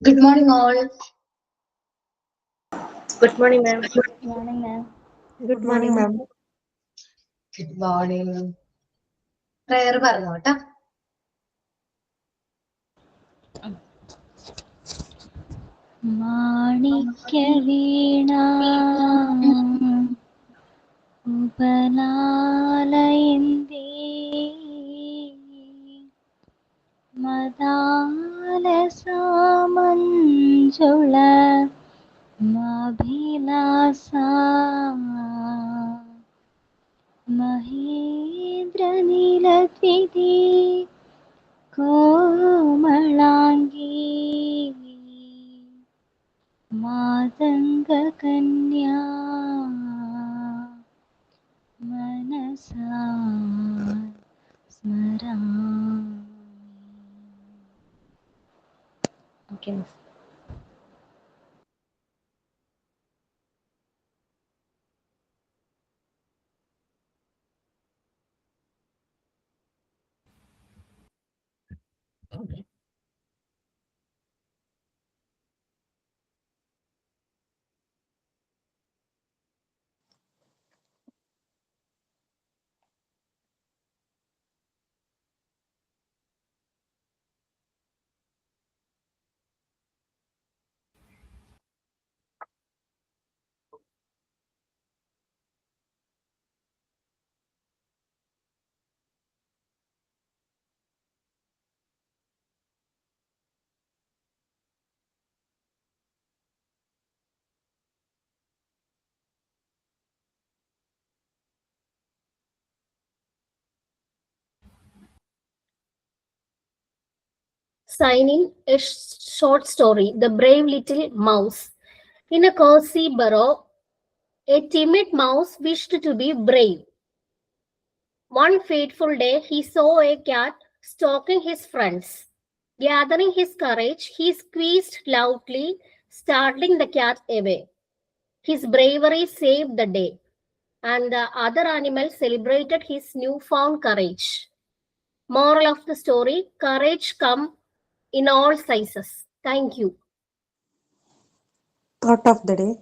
Good morning, all. Good morning, ma'am. Good morning, ma'am. Good morning, ma'am. Good morning. Prayer പറഞ്ഞു കേട്ടാ. മാണിക്യവീണ ഉപലാലയന്തേ മദാലസാമഞ്ജുള മാഭിലാസ മഹേന്ദ്രനീലദ്വിതി കോമളാംഗീ മാതംഗകന്യാ മനസാ സ്മരാമി. Okay, miss. Signing a short story, The Brave Little Mouse. In a cozy burrow, a timid mouse wished to be brave. One fateful day, he saw a cat stalking his friends. Gathering his courage, he squeezed loudly, startling the cat away. His bravery saved the day, and the other animals celebrated his newfound courage. Moral of the story: courage comes in all sizes. Thank you. Thought of the day.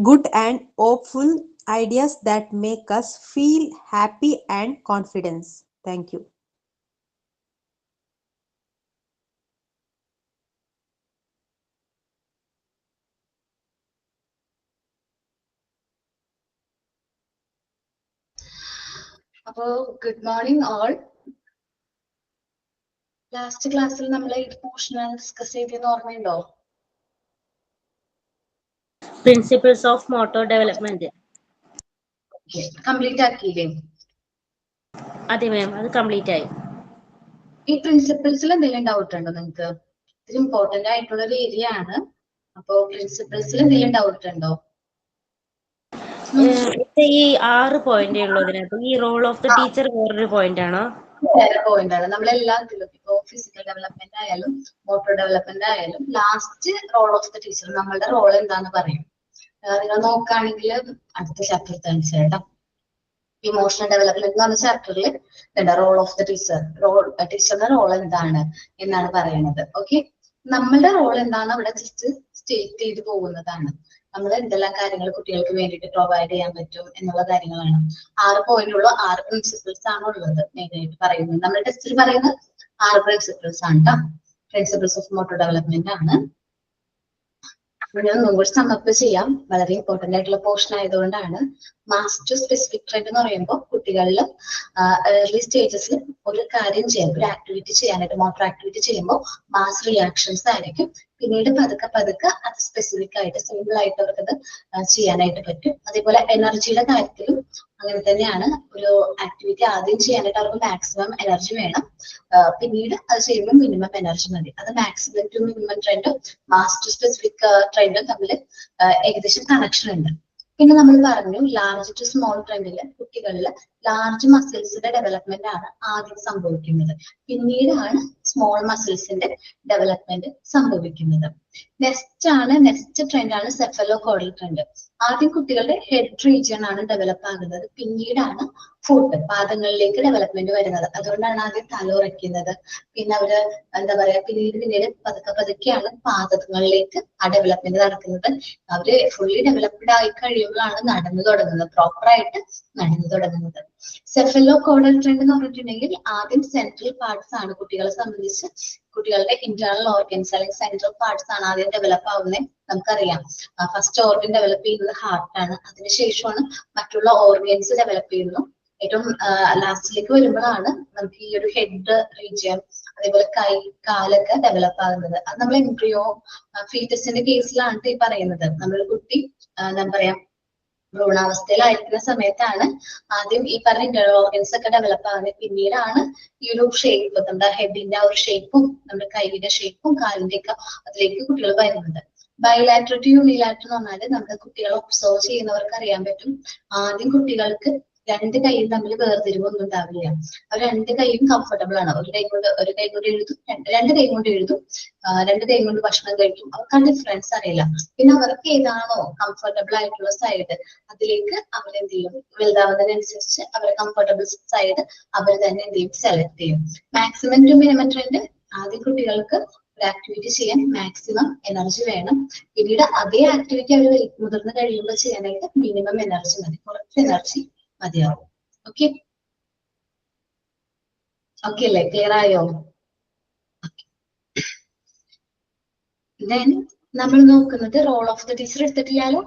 Good and hopeful ideas that make us feel happy and confidence. Thank you. അപ്പോ good morning all. Last ക്ലാസ്സിൽ നമ്മൾ ഈ portion discuss ചെയ്തെന്ന് ഓർമ്മയുണ്ടോ? Principles of motor development. Complete ആക്കിയില്ലേ? അതെ ma'am, അത് complete ആയി. ഈ പ്രിൻസിപ്പിൾസിൽ എന്തെങ്കിലും ഡൗട്ട് ഉണ്ടോ നിങ്ങൾക്ക്? ഇത് ഇമ്പോർട്ടന്റ് ആയിട്ടുള്ള ഒരു ഏരിയ ആണ്. അപ്പോ പ്രിൻസിപ്പിൾസിൽ എന്തെങ്കിലും ഡൗട്ട് ഉണ്ടോ? ഈ 6 പോയിന്റ് ഉള്ളതിനകത്ത് ഈ റോൾ ഓഫ് ദ ടീച്ചർ വേറൊരു പോയിന്റ് ആണോ? വേറെ പോയിന്റ് ആണ്. നമ്മളെല്ലാത്തിലും ഇപ്പോ ഫിസിക്കൽ ഡെവലപ്മെന്റ് ആയാലും മോട്ടോർ ഡെവലപ്മെന്റ് ആയാലും last role of the teacher നമ്മളുടെ റോൾ എന്താന്ന് പറയും. നിങ്ങൾ നോക്കുകയാണെങ്കിൽ അടുത്ത ചാപ്റ്റർ തീർച്ചയായിട്ടും ഇമോഷണൽ ഡെവലപ്മെന്റ് എന്ന് പറഞ്ഞ ചാപ്റ്ററിൽ റോൾ ഓഫ് ദ ടീച്ചർ, ടീച്ചറുടെ റോൾ എന്താണ് എന്നാണ് പറയുന്നത്. ഓക്കെ, നമ്മളുടെ റോൾ എന്താണ് അവിടെ ജസ്റ്റ് സ്റ്റേറ്റ് ചെയ്ത് പോകുന്നതാണ്. നമ്മൾ എന്തെല്ലാം കാര്യങ്ങൾ കുട്ടികൾക്ക് വേണ്ടിയിട്ട് പ്രൊവൈഡ് ചെയ്യാൻ പറ്റും എന്നുള്ള കാര്യങ്ങളാണ്. 6 പോയിന്റുള്ള 6 പ്രിൻസിപ്പിൾസ് ആണ് ഉള്ളത്. മെയിൻ ആയിട്ട് പറയുന്നത് നമ്മുടെ ടെസ്റ്റിൽ പറയുന്നത് 6 പ്രിൻസിപ്പിൾസ് ആണ് കേട്ടോ. പ്രിൻസിപ്പിൾസ് ഓഫ് മോട്ടോർ ഡെവലപ്മെന്റ് ആണ്. ഒന്നും കൂടി സമ്മപ്പ് ചെയ്യാം. വളരെ ഇമ്പോർട്ടന്റ് ആയിട്ടുള്ള പോർഷൻ ആയതുകൊണ്ടാണ്. മാസ് ടു സ്പെസിഫിക് ട്രെൻഡ് എന്ന് പറയുമ്പോൾ കുട്ടികളിൽ ഏർലി സ്റ്റേജസിൽ ഒരു കാര്യം ചെയ്യാൻ, ഒരു ആക്ടിവിറ്റി ചെയ്യാനായിട്ട്, മോട്ടോർ ആക്ടിവിറ്റി ചെയ്യുമ്പോൾ മാസ് റിയാക്ഷൻസ് ആയിരിക്കും. പിന്നീട് പതുക്കെ പതുക്കെ അത് സ്പെസിഫിക് ആയിട്ട് സിമ്പിൾ ആയിട്ട് അവർക്കത് ചെയ്യാനായിട്ട് പറ്റും. അതേപോലെ എനർജിയുടെ കാര്യത്തിലും അങ്ങനെ തന്നെയാണ്. ഒരു ആക്ടിവിറ്റി ആദ്യം ചെയ്യാനായിട്ട് അവർക്ക് മാക്സിമം എനർജി വേണം. പിന്നീട് അത് ചെയ്യുമ്പോൾ മിനിമം എനർജി മതി. അത് മാക്സിമം ടു മിനിമം ട്രെൻഡും മാസ് ടു സ്പെസിഫിക് ട്രെൻഡും തമ്മിൽ ഏകദേശം കണക്ഷൻ ഉണ്ട്. പിന്നെ നമ്മൾ പറഞ്ഞു ലാർജ് ടു സ്മോൾ ട്രെൻഡില് കുട്ടികളിൽ ലാർജ് മസിൽസിന്റെ ഡെവലപ്മെന്റ് ആണ് ആദ്യം സംഭവിക്കുന്നത്. പിന്നീടാണ് സ്മോൾ മസിൽസിന്റെ ഡെവലപ്മെന്റ് സംഭവിക്കുന്നത്. നെക്സ്റ്റ് ട്രെൻഡ് ആണ് സെഫലോ കോഡൽ ട്രെൻഡ്. ആദ്യം കുട്ടികളുടെ ഹെഡ് റീജിയൻ ആണ് ഡെവലപ്പ് ആകുന്നത്, പിന്നീടാണ് ഫുട്ട് പാദങ്ങളിലേക്ക് ഡെവലപ്മെന്റ് വരുന്നത്. അതുകൊണ്ടാണ് ആദ്യം തല ഉറയ്ക്കുന്നത്, പിന്നെ അവര് എന്താ പറയാ പിന്നീട് പതുക്കെയാണ് പാദങ്ങളിലേക്ക് ആ ഡെവലപ്മെന്റ് നടക്കുന്നത്. അവര് ഫുള്ളി ഡെവലപ്ഡ് ആയി കഴിയുമ്പോഴാണ് നടന്നു തുടങ്ങുന്നത്, പ്രോപ്പറായിട്ട് നടന്നു തുടങ്ങുന്നത്. സെഫലോ കോഡൽ ട്രെൻഡ് എന്ന് പറഞ്ഞിട്ടുണ്ടെങ്കിൽ ആദ്യം സെൻട്രൽ പാർട്സ് ആണ് കുട്ടികളെ സംബന്ധിച്ച്, കുട്ടികളുടെ ഇന്റേണൽ ഓർഗൻസ് അല്ലെങ്കിൽ സെൻട്രൽ പാർട്സ് ആണ് ആദ്യം ഡെവലപ്പ് ആവുന്നത്. നമുക്കറിയാം ഫസ്റ്റ് ഓർഗൻ ഡെവലപ്പ് ചെയ്യുന്നത് ഹാർട്ടാണ്, അതിനുശേഷമാണ് മറ്റുള്ള ഓർഗൻസ് ഡെവലപ്പ് ചെയ്യുന്നു. ഏറ്റവും ലാസ്റ്റിലേക്ക് വരുമ്പോഴാണ് നമുക്ക് ഈ ഒരു ഹെഡ് റീജിയൻ അതേപോലെ കൈ കാലൊക്കെ ഡെവലപ്പ് ആകുന്നത്. അത് നമ്മൾ എംബ്രിയോ ഫീറ്റസിന്റെ കേസിലാണ് ഈ പറയുന്നത്. നമ്മളൊരു കുട്ടി എന്താ പറയാ ഭ്രൂണാവസ്ഥയിലായിരിക്കുന്ന സമയത്താണ് ആദ്യം ഈ പറഞ്ഞ ഇന്റേണൽ ഓർഗൻസ് ഒക്കെ ഡെവലപ്പ് ആകുന്നത്. പിന്നീടാണ് ഈ ഒരു ഷേപ്പ്, നമ്മുടെ ഹെഡിന്റെ ആ ഒരു ഷേപ്പും നമ്മുടെ കൈയുടെ ഷേപ്പും കാലിന്റെ ഒക്കെ അതിലേക്ക് കുട്ടികൾ വരുന്നത്. ബൈലാറ്റർ ടു യൂണിലാറ്റർ എന്ന് പറഞ്ഞാല് നമ്മുടെ കുട്ടികളെ ഒബ്സർവ് ചെയ്യുന്നവർക്ക് അറിയാൻ പറ്റും, ആദ്യം കുട്ടികൾക്ക് രണ്ട് കൈയും തമ്മിൽ വേർതിരിവൊന്നും ഉണ്ടാവില്ല. അവർ രണ്ട് കൈയും കംഫർട്ടബിൾ ആണ്. ഒരു കൈ കൊണ്ട് എഴുതും, രണ്ട് കൈ കൊണ്ട് എഴുതും, രണ്ട് കൈ കൊണ്ട് ഭക്ഷണം കഴിക്കും. അവർക്ക് ആ ഡിഫറൻസ് അറിയില്ല. പിന്നെ അവർക്ക് ഏതാണോ കംഫർട്ടബിൾ ആയിട്ടുള്ള സൈഡ് അതിലേക്ക് അവർ എന്ത് ചെയ്യും, വലുതാവുന്നതിനനുസരിച്ച് അവരെ കംഫർട്ടബിൾ സൈഡ് അവർ തന്നെ എന്ത് ചെയ്യും, സെലക്ട് ചെയ്യും. മാക്സിമം ടു മിനിമം ട്രെൻഡ് ആദ്യം കുട്ടികൾക്ക് ഒരു ആക്ടിവിറ്റി ചെയ്യാൻ മാക്സിമം എനർജി വേണം. പിന്നീട് അതേ ആക്ടിവിറ്റി അവർ മുതിർന്ന് കഴിയുമ്പോൾ ചെയ്യാനായിട്ട് മിനിമം എനർജി മതി, കുറച്ച് എനർജി മതിയാവും. ഓക്കെ അല്ലേ, ക്ലിയർ ആയോ? ദെൻ നമ്മൾ നോക്കുന്നത് റോൾ ഓഫ് ദ ടീച്ചർ എടുത്തിട്ടില്ലല്ലോ.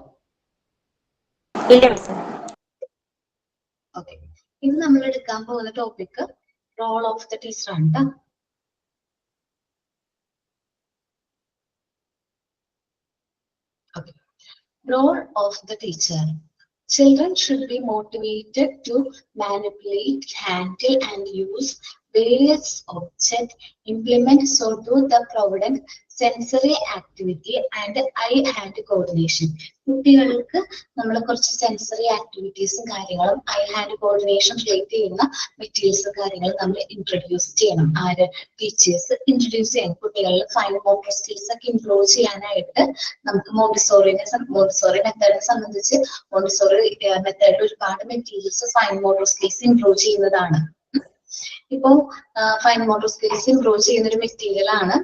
ഓക്കെ, ഇന്ന് നമ്മൾ എടുക്കാൻ പോകുന്ന topic role of the teacher ആണ് ട്ടോ. Okay. Role of the teacher. Children should be motivated to manipulate, handle, and use various objects, implement so do the provident sensory activity and eye-hand coordination. കുട്ടികൾക്ക് നമ്മൾ കുറച്ച് sensory ആക്ടിവിറ്റീസും കാര്യങ്ങളും I hand coordination relate ചെയ്യുന്ന മെറ്റീരിയൽസും കാര്യങ്ങളും നമ്മൾ introduce ചെയ്യണം. ആര്? ടീച്ചേഴ്സ് ഇൻട്രൊഡ്യൂസ് ചെയ്യണം. കുട്ടികളിൽ ഫൈൻ മോട്ടോർ സ്കിൽസ് ഒക്കെ ഇംപ്രൂവ് ചെയ്യാനായിട്ട് നമുക്ക് മോണ്ടിസോറി മെത്തേഡിനെ സംബന്ധിച്ച് മോണ്ടിസോറി മെത്തേഡിൽ ഒരുപാട് materials fine motor skills improve ചെയ്യുന്നതാണ്. ഇപ്പോ ഫൈൻ മോട്ടോർ സ്കിൽസ് ഇംപ്രൂവ് ചെയ്യുന്ന ഒരു മെറ്റീരിയൽ ആണ്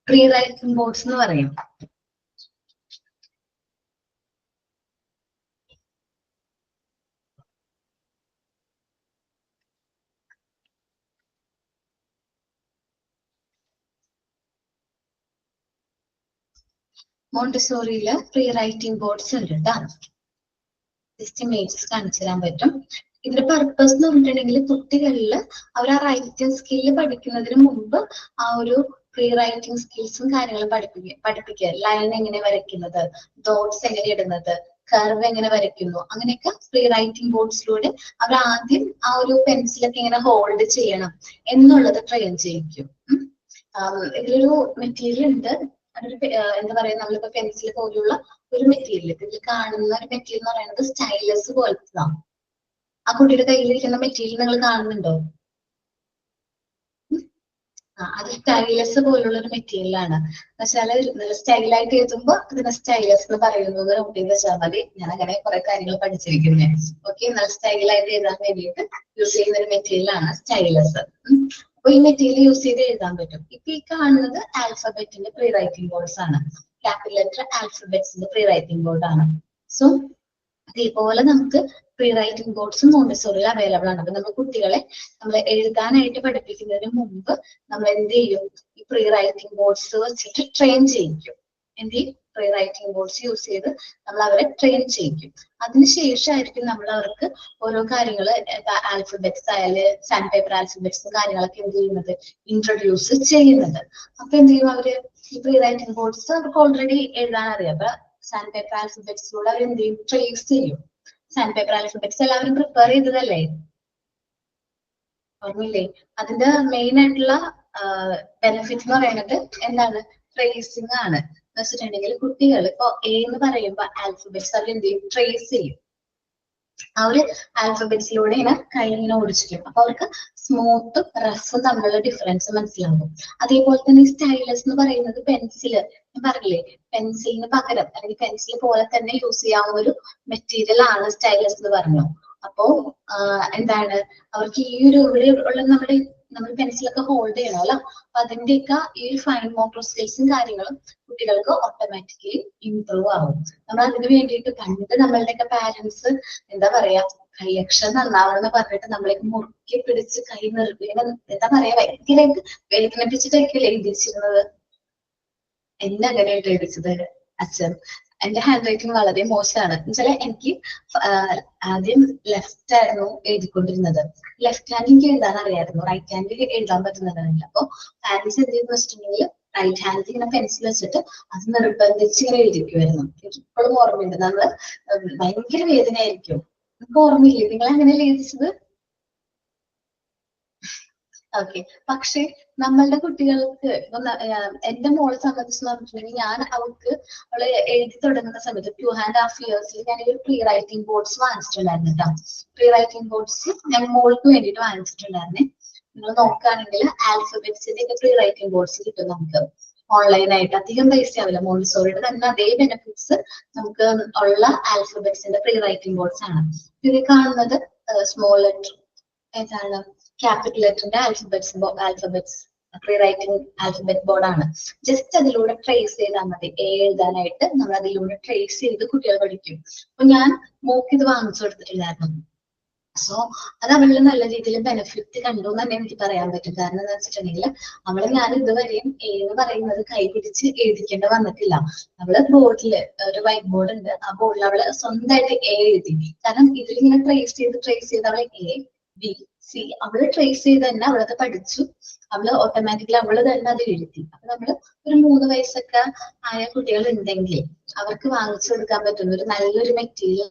പ്രീ റൈറ്റിംഗ് ബോർഡ്സ് എന്ന് പറയും. മോണ്ടിസോറിയില് പ്രീ റൈറ്റിംഗ് ബോർഡ്സ് ഉണ്ട് കേട്ടോ. ജസ്റ്റ് ഇമേജസ് കാണിച്ചു തരാൻ പറ്റും. ഇതിന്റെ പർപ്പസ് എന്ന് പറഞ്ഞിട്ടുണ്ടെങ്കിൽ കുട്ടികളിൽ അവർ ആ റൈറ്റിംഗ് സ്കില്ല് പഠിക്കുന്നതിന് മുമ്പ് ആ ഒരു പ്രീ റൈറ്റിംഗ് സ്കിൽസും കാര്യങ്ങളും പഠിപ്പിക്കുക. ലൈൻ എങ്ങനെ വരയ്ക്കുന്നത്, ഡോട്ട്സ് എങ്ങനെ ഇടുന്നത്, കർവ് എങ്ങനെ വരയ്ക്കുന്നു, അങ്ങനെയൊക്കെ പ്രീ റൈറ്റിംഗ് ബോർഡ്സിലൂടെ അവർ ആദ്യം ആ ഒരു പെൻസിലൊക്കെ എങ്ങനെ ഹോൾഡ് ചെയ്യണം എന്നുള്ളത് ട്രെയിൻ ചെയ്യിക്കും. ഇതിലൊരു മെറ്റീരിയൽ ഉണ്ട്, അതൊരു എന്താ പറയാ, നമ്മളിപ്പോ പെൻസിൽ പോലുള്ള ഒരു മെറ്റീരിയൽ, ഇതിൽ കാണുന്ന ഒരു മെറ്റീരിയൽ എന്ന് പറയുന്നത് സ്റ്റൈലസ് പോലത്തതാണ്. ആ കുട്ടിയുടെ കയ്യിലിരിക്കുന്ന മെറ്റീരിയൽ നിങ്ങൾ കാണുന്നുണ്ടോ? അത് സ്റ്റൈലസ് പോലുള്ള ഒരു മെറ്റീരിയൽ ആണ്. എന്നുവെച്ചാല് സ്റ്റൈലായിട്ട് എഴുതുമ്പോ അതിനെ സ്റ്റൈലസ് എന്ന് പറയുന്നത് കുട്ടിയിൽ വെച്ചാൽ മതി. ഞാൻ അങ്ങനെ കുറെ കാര്യങ്ങൾ പഠിച്ചിരിക്കുന്നത്. ഓക്കെ, നല്ല സ്റ്റൈലായിട്ട് എഴുതാൻ വേണ്ടിയിട്ട് യൂസ് ചെയ്യുന്ന ഒരു മെറ്റീരിയൽ ആണ് സ്റ്റൈലസ്. അപ്പൊ ഈ മെറ്റീരിയൽ യൂസ് ചെയ്ത് എഴുതാൻ പറ്റും. ഇപ്പൊ ഈ കാണുന്നത് ആൽഫബറ്റിന്റെ പ്രീ റൈറ്റിംഗ് ബോർഡ്സ് ആണ്. ക്യാപിറ്റൽ ലെറ്റർ ആൽഫബറ്റ്സിന്റെ പ്രീ റൈറ്റിംഗ് ബോർഡ് ആണ്. സോ അതേപോലെ നമുക്ക് പ്രീ റൈറ്റിംഗ് ബോർഡ്സും മോണ്ടിസോറിയിൽ അവൈലബിൾ ആണ്. അപ്പൊ നമ്മൾ കുട്ടികളെ നമ്മൾ എഴുതാനായിട്ട് പഠിപ്പിക്കുന്നതിന് മുമ്പ് നമ്മൾ എന്ത് ചെയ്യും, ഈ പ്രീ റൈറ്റിംഗ് ബോർഡ്സ് വെച്ചിട്ട് ട്രെയിൻ ചെയ്യിക്കും. എന്ത് ചെയ്യും? പ്രീ റൈറ്റിംഗ് ബോർഡ്സ് യൂസ് ചെയ്ത് നമ്മൾ അവരെ ട്രെയിൻ ചെയ്യിക്കും. അതിനുശേഷമായിരിക്കും നമ്മൾ അവർക്ക് ഓരോ കാര്യങ്ങൾ ആൽഫബറ്റ്സ് ആയാലും സാൻഡ് പേപ്പർ ആൽഫബറ്റ്സും കാര്യങ്ങളൊക്കെ എന്ത് ചെയ്യുന്നത്, ഇൻട്രൊഡ്യൂസ് ചെയ്യുന്നത്. അപ്പൊ എന്ത് ചെയ്യും, അവര് ഈ പ്രീ റൈറ്റിംഗ് ബോർഡ്സ് അവർക്ക് ഓൾറെഡി എഴുതാൻ അറിയാം. അപ്പൊ സാൻഡ് പേപ്പർ ആൽഫബറ്റ്സിലൂടെ അവർ എന്ത് ചെയ്യും, ട്രേസ് ചെയ്യും. സാൻഡ് പേപ്പർ ആൽഫബറ്റ്സ് എല്ലാവരും പ്രിപ്പയർ ചെയ്തതല്ലേ, ഓർമ്മയില്ലേ? അതിന്റെ മെയിൻ ആയിട്ടുള്ള ബെനിഫിറ്റ് എന്ന് പറയുന്നത് എന്താണ്, ട്രേസിംഗ് ആണ്. എന്ന് വെച്ചിട്ടുണ്ടെങ്കിൽ കുട്ടികൾ ഇപ്പൊ എ എന്ന് പറയുമ്പോ ആൽഫബറ്റ്സ് അവർ എന്ത് ചെയ്യും, ട്രേസ് ചെയ്യും. ആ ഒരു ആൽഫബറ്റ്സിലൂടെ ഇങ്ങനെ കൈ ഇങ്ങനെ ഓടിച്ചിരിക്കും. അപ്പൊ അവർക്ക് സ്മൂത്തും റഫും തമ്മിലുള്ള ഡിഫറൻസ് മനസ്സിലാകും. അതേപോലെ തന്നെ ഈ സ്റ്റൈലസ് എന്ന് പറയുന്നത് പെൻസില്, ഞാൻ പറഞ്ഞില്ലേ പെൻസിലിന് പകരം അല്ലെങ്കിൽ പെൻസിൽ പോലെ തന്നെ യൂസ് ചെയ്യാവുന്ന ഒരു മെറ്റീരിയൽ ആണ് സ്റ്റൈലസ് എന്ന് പറഞ്ഞു. അപ്പോ എന്താണ് അവർക്ക് ഈ ഒരു ഇവിടെ ഉള്ള നമ്മൾ പെൻസിലൊക്കെ ഹോൾഡ് ചെയ്യണമല്ലോ, അപ്പൊ അതിന്റെയൊക്കെ ഈ ഒരു ഫൈൻ മോട്ടോർ സ്കിൽസും കാര്യങ്ങളും കുട്ടികൾക്ക് ഓട്ടോമാറ്റിക്കലി ഇംപ്രൂവ് ആവും. നമ്മൾ അതിന് വേണ്ടിയിട്ട് പണ്ട് നമ്മളുടെയൊക്കെ പാരന്റ്സ് എന്താ പറയാ കൈയക്ഷരം നന്നാവണമെന്ന് പറഞ്ഞിട്ട് നമ്മളേക്ക് മുറുക്കി പിടിച്ച് കൈ നിർത്തി എന്താ പറയാ ഭയങ്കരമായിട്ട് വേദനിപ്പിച്ചിട്ടൊക്കെയല്ലേ എഴുതിച്ചിരുന്നത്. എന്നെ അങ്ങനെയായിട്ട് എഴുതിച്ചത് അച്ഛൻ. എന്റെ ഹാൻഡ് റൈറ്റിംഗ് വളരെ മോശമാണ് എന്നുവെച്ചാൽ എനിക്ക് ആദ്യം ലെഫ്റ്റ് ആയിരുന്നു എഴുതിക്കൊണ്ടിരുന്നത്. ലെഫ്റ്റ് ഹാൻഡ് എനിക്ക് എഴുതാൻ അറിയായിരുന്നു, റൈറ്റ് ഹാൻഡിൽ എഴുതാൻ പറ്റുന്നതല്ല. അപ്പൊ പാരന്റ്സ് എന്ത് ചെയ്തെന്ന് വെച്ചിട്ടുണ്ടെങ്കിൽ റൈറ്റ് ഹാൻഡിൽ ഇങ്ങനെ പെൻസിൽ വെച്ചിട്ട് അത് നിർബന്ധിച്ച് ഇങ്ങനെ എഴുതിക്കുമായിരുന്നു. എനിക്ക് ഇപ്പോഴും ഓർമ്മയുണ്ട്. നമ്മള് ഭയങ്കര വേദനയായിരിക്കും. നമുക്ക് ഓർമ്മയില്ലേ നിങ്ങൾ അങ്ങനെയല്ലേ എഴുതിച്ചത്? ഓക്കെ. പക്ഷെ നമ്മളുടെ കുട്ടികൾക്ക് ഇപ്പൊ എന്റെ മോളെ സംബന്ധിച്ച് പറഞ്ഞിട്ടുണ്ടെങ്കിൽ ഞാൻ അവള് എഴുതി തുടങ്ങുന്ന സമയത്ത് 2.5 years ഞാൻ ഒരു പ്രീ റൈറ്റിംഗ് ബോർഡ്സ് വാങ്ങിച്ചിട്ടുണ്ടായിരുന്നു കേട്ടോ. പ്രീ റൈറ്റിംഗ് ബോർഡ്സ് ഞാൻ മോൾക്ക് വേണ്ടിയിട്ട് വാങ്ങിച്ചിട്ടുണ്ടായിരുന്നേ. നിങ്ങൾ നോക്കുകയാണെങ്കിൽ ആൽഫബറ്റ്സിന്റെ ഒക്കെ പ്രീ റൈറ്റിംഗ് ബോർഡ്സ് കിട്ടും നമുക്ക് ഓൺലൈനായിട്ട്. അധികം പൈസ ആവില്ല. മോണ്ടിസോറിയുടെ തന്നെ അതേ ബെനിഫിറ്റ്സ് നമുക്ക് ഉള്ള ആൽഫബറ്റ്സിന്റെ പ്രീ റൈറ്റിംഗ് ബോർഡ്സ് ആണ്. ഇത് കാണുന്നത് സ്മോൾ ലെറ്റർ ഏതാണ് ക്യാപിറ്റൽ ലെറ്ററിന്റെ alphabets pre writing alphabet board ആണ്. ജസ്റ്റ് അതിലൂടെ ട്രേസ് ചെയ്താൽ മതി. എഴുതാനായിട്ട് നമ്മൾ അതിലൂടെ ട്രേസ് ചെയ്ത് കുട്ടികൾ പഠിക്കും. അപ്പൊ ഞാൻ മോക്ക് ഇത് വാങ്ങിച്ചു കൊടുത്തിട്ടുണ്ടായിരുന്നു. സോ അത് അവളിൽ നല്ല രീതിയിൽ ബെനിഫിറ്റ് കണ്ടു എന്ന് തന്നെ എനിക്ക് പറയാൻ പറ്റും. കാരണം എന്താ വെച്ചിട്ടുണ്ടെങ്കിൽ അവള് ഞാൻ ഇതുവരെയും എന്ന് പറയുന്നത് കൈ പിടിച്ച് എഴുതിക്കേണ്ട വന്നിട്ടില്ല. അവള് ബോർഡില് ഒരു വൈറ്റ് ബോർഡ് ഉണ്ട്, ആ ബോർഡിൽ അവള് സ്വന്തമായിട്ട് എഴുതി. കാരണം ഇതിലിങ്ങനെ ട്രേസ് ചെയ്ത് അവളെ ബി സി അവള് ട്രേസ് ചെയ്ത് തന്നെ അവളത് പഠിച്ചു. അവള് ഓട്ടോമാറ്റിക്കലി അവള് തന്നെ അത് എഴുതി. അപ്പൊ നമ്മള് ഒരു 3 വയസ്സൊക്കെ ആയ കുട്ടികൾ ഉണ്ടെങ്കിൽ അവർക്ക് വാങ്ങിച്ചു കൊടുക്കാൻ പറ്റുന്ന ഒരു നല്ലൊരു മെറ്റീരിയൽ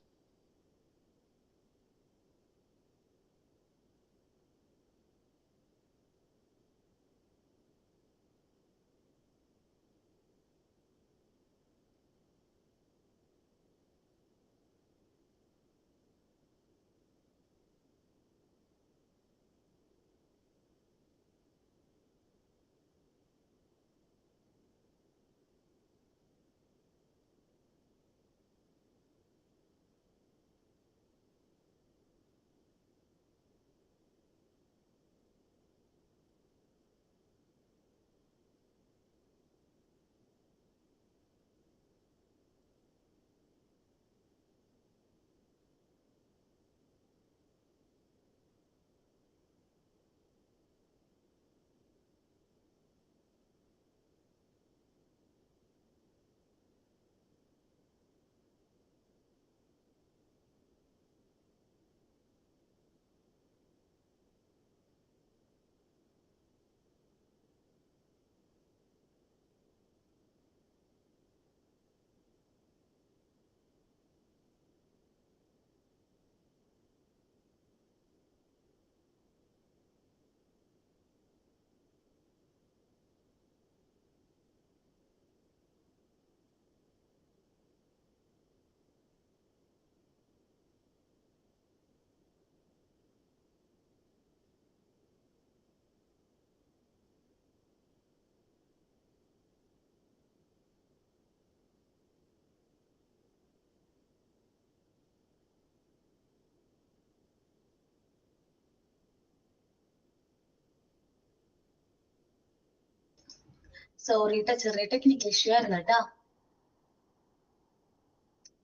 സോറി ചെറിയ ടെക്നിക്കൽ ഇഷ്യൂ ആയിരുന്നു കേട്ടോ.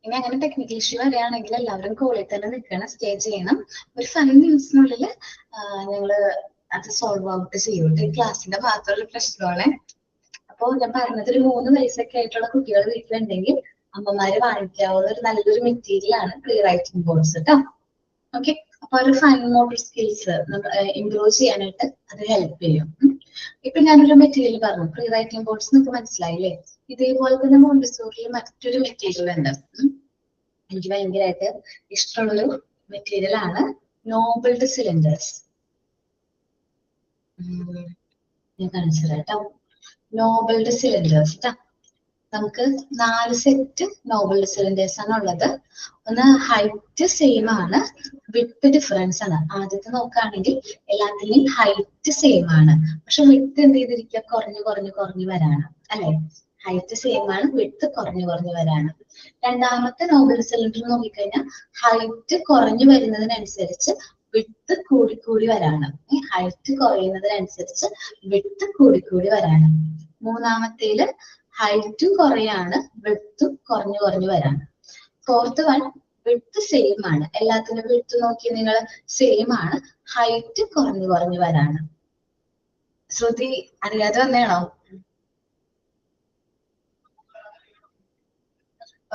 ഇനി അങ്ങനെ ടെക്നിക്കൽ ഇഷ്യൂ വരികയാണെങ്കിൽ എല്ലാവരും കോളിൽ തന്നെ നിൽക്കണം, സ്റ്റേ ചെയ്യണം. ഒരു 5 minutesനുള്ളിൽ ഞങ്ങള് അത് സോൾവ് ഔട്ട് ചെയ്യും. ഈ ക്ലാസ്സിന്റെ ഭാഗത്തുള്ള പ്രശ്നമാണ്. അപ്പൊ ഞാൻ പറഞ്ഞത് ഒരു 3 വയസ്സൊക്കെ ആയിട്ടുള്ള കുട്ടികൾ വീട്ടിലുണ്ടെങ്കിൽ അമ്മമാര് വാങ്ങിക്കാവുന്ന ഒരു നല്ലൊരു മെറ്റീരിയൽ ആണ് പ്രീ റൈറ്റിംഗ് ബോർഡ്സ് കേട്ടോ. ഓക്കെ. അപ്പൊ ഒരു ഫൈൻ മോട്ടോർ സ്കിൽസ് ഇംപ്രൂവ് ചെയ്യാനായിട്ട് അത് ഹെൽപ്പ് ചെയ്യും. ഇപ്പൊ ഞാനൊരു മെറ്റീരിയൽ പറഞ്ഞു പ്രീ റൈറ്റിംഗ് ബോർഡ്സ് നിങ്ങൾക്ക് മനസ്സിലായില്ലേ? ഇതേപോലെ തന്നെ മോണ്ടിസോറിയിൽ മറ്റൊരു മെറ്റീരിയൽ ഉണ്ട്. എനിക്ക് ഭയങ്കരമായിട്ട് ഇഷ്ടമുള്ളൊരു മെറ്റീരിയൽ ആണ് നോബിൾഡ് സിലിണ്ടേഴ്സ്. ഞാൻ കാണിച്ചു തരാം കേട്ടോ. നോബിൾഡ് സിലിണ്ടേഴ്സ് കേട്ടോ. നമുക്ക് 4 സെറ്റ് നോബൽ സിലിണ്ടേഴ്സ് ആണ് ഉള്ളത്. ഒന്ന് ഹൈറ്റ് സെയിം ആണ്, വിഡ്ത്ത് ഡിഫറൻസ് ആണ്. ആദ്യത്തെ നോക്കുകയാണെങ്കിൽ എല്ലാത്തിന്റെയും ഹൈറ്റ് സെയിം ആണ്, പക്ഷെ വിഡ്ത്ത് എന്ത് ചെയ്തിരിക്കുക, കുറഞ്ഞു വരാണ് അല്ലെ. ഹൈറ്റ് സെയിം ആണ്, വിഡ്ത്ത് കുറഞ്ഞു വരാണ്. രണ്ടാമത്തെ നോബൽ സിലിണ്ടർ നോക്കിക്കഴിഞ്ഞാൽ ഹൈറ്റ് കുറഞ്ഞു വരുന്നതിനനുസരിച്ച് വിഡ്ത്ത് കൂടി വരാണ്. ഹൈറ്റ് കുറയുന്നതിനനുസരിച്ച് വിഡ്ത്ത് കൂടി വരാണ്. മൂന്നാമത്തേല് ഹൈറ്റും കുറയാണ്, വിഡ്ത്തും കുറഞ്ഞു വരാണ്. ഫോർത്ത് വൺ വിഡ്ത്ത് സെയിം ആണ്, എല്ലാത്തിനും വിഡ്ത്ത് നോക്കി നിങ്ങൾ സെയിം ആണ്, ഹൈറ്റ് കുറഞ്ഞു വരാണ്. ശ്രുതി അറിയാതെ വന്നേണോ?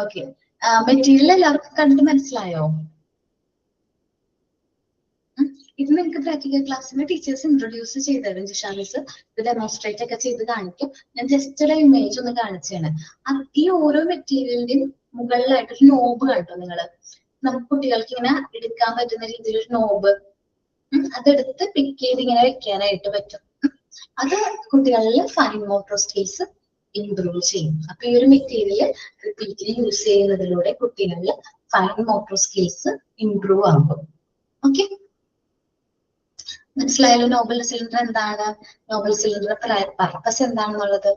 ഓക്കെ, മെറ്റീരിയൽ എല്ലാവർക്കും കണ്ടിട്ട് മനസ്സിലായോ? ഇത് നിങ്ങൾക്ക് പ്രാക്ടിക്കൽ ക്ലാസ്സിൽ ടീച്ചേഴ്സ് ഇൻട്രൊഡ്യൂസ് ചെയ്ത് തരും. ജിഷ മിസ് ഇത് ഡെമോൺസ്ട്രേറ്റ് ഒക്കെ ചെയ്ത് കാണിക്കും. ഞാൻ ജസ്റ്റ് ഒരു ഇമേജ് ഒന്ന് കാണിച്ചാണ്. ഈ ഓരോ മെറ്റീരിയലിന്റെയും മുകളിലായിട്ട് ഒരു നോബ് കണ്ടോ നിങ്ങള്? നമുക്ക് കുട്ടികൾക്ക് ഇങ്ങനെ എടുക്കാൻ പറ്റുന്ന രീതിയിൽ ഒരു നോബ്, അതെടുത്ത് പിക്ക് ചെയ്ത് ഇങ്ങനെ വെക്കാനായിട്ട് പറ്റും. അത് കുട്ടികളിൽ ഫൈൻ മോട്ടോർ സ്കിൽസ് ഇംപ്രൂവ് ചെയ്യും. അപ്പൊ ഈ ഒരു മെറ്റീരിയൽ റിപ്പീറ്റ്ലി യൂസ് ചെയ്യുന്നതിലൂടെ കുട്ടികളിൽ ഫൈൻ മോട്ടോർ സ്കിൽസ് ഇംപ്രൂവ് ആകും. ഓക്കെ, മനസ്സിലായല്ലോ നോബൽ സിലിണ്ടർ എന്താണ്, നോബൽ സിലിണ്ടർ പർപ്പസ് എന്താണെന്നുള്ളത്.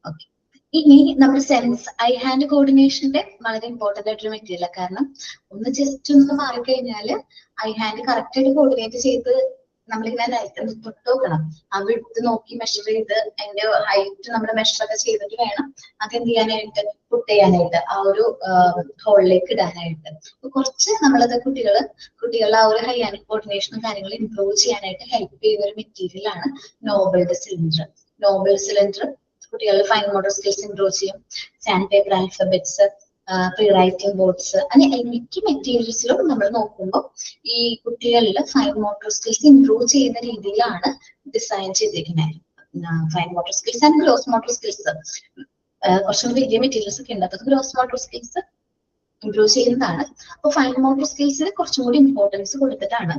ഓക്കെ, ഇനി നമ്മുടെ സെൻസ് ഐ ഹാൻഡ് കോർഡിനേഷന്റെ വളരെ ഇമ്പോർട്ടന്റ് ആയിട്ടൊരു മെറ്റീരിയൽ. കാരണം ഒന്ന് ജസ്റ്റ് ഒന്ന് മാറിക്കഴിഞ്ഞാല് ഐ ഹാൻഡ് കറക്റ്റ് ആയിട്ട് കോർഡിനേറ്റ് ചെയ്ത് നമ്മളിങ്ങനെ തൊട്ട് നോക്കണം. ആ വിഡ്ത്ത് നോക്കി മെഷർ ചെയ്ത് അതിന്റെ ഹൈറ്റ് നമ്മൾ മെഷർ ഒക്കെ ചെയ്തിട്ട് വേണം അതെന്ത് ചെയ്യാനായിട്ട്, പുട്ട് ചെയ്യാനായിട്ട്, ആ ഒരു ഹോളിലേക്ക് ഇടാനായിട്ട്. കുറച്ച് നമ്മളത് കുട്ടികളുടെ ആ ഒരു ഹൈ ഹാൻഡ് കോർഡിനേഷനും കാര്യങ്ങളും ഇംപ്രൂവ് ചെയ്യാനായിട്ട് ഹെൽപ്പ് ചെയ്യുന്ന ഒരു മെറ്റീരിയൽ ആണ് നോബൽ സിലിണ്ടർ. നോബൽ സിലിണ്ടർ കുട്ടികളുടെ ഫൈൻ മോട്ടോർ സ്കിൽസ് ഇംപ്രൂവ് ചെയ്യും. Sand paper alphabets, pre writing boards, അങ്ങനെ മിക്ക മെറ്റീരിയൽസിലും നമ്മൾ നോക്കുമ്പോൾ ഈ കുട്ടികളിൽ ഫൈൻ മോട്ടോർ സ്കിൽസ് ഇംപ്രൂവ് ചെയ്യുന്ന രീതിയിലാണ് ഡിസൈൻ ചെയ്തിരിക്കുന്നത്. Fine motor skills and gross motor skills, കുറച്ചുകൂടി വലിയ മെറ്റീരിയൽസ് ഒക്കെ ഉണ്ട്. അപ്പൊ ഗ്രോസ് മോട്ടോർ സ്കിൽസ് ഇംപ്രൂവ് ചെയ്യുന്നതാണ്. അപ്പൊ ഫൈൻ മോട്ടോർ സ്കിൽസിന് കുറച്ചും കൂടി ഇമ്പോർട്ടൻസ് കൊടുത്തിട്ടാണ്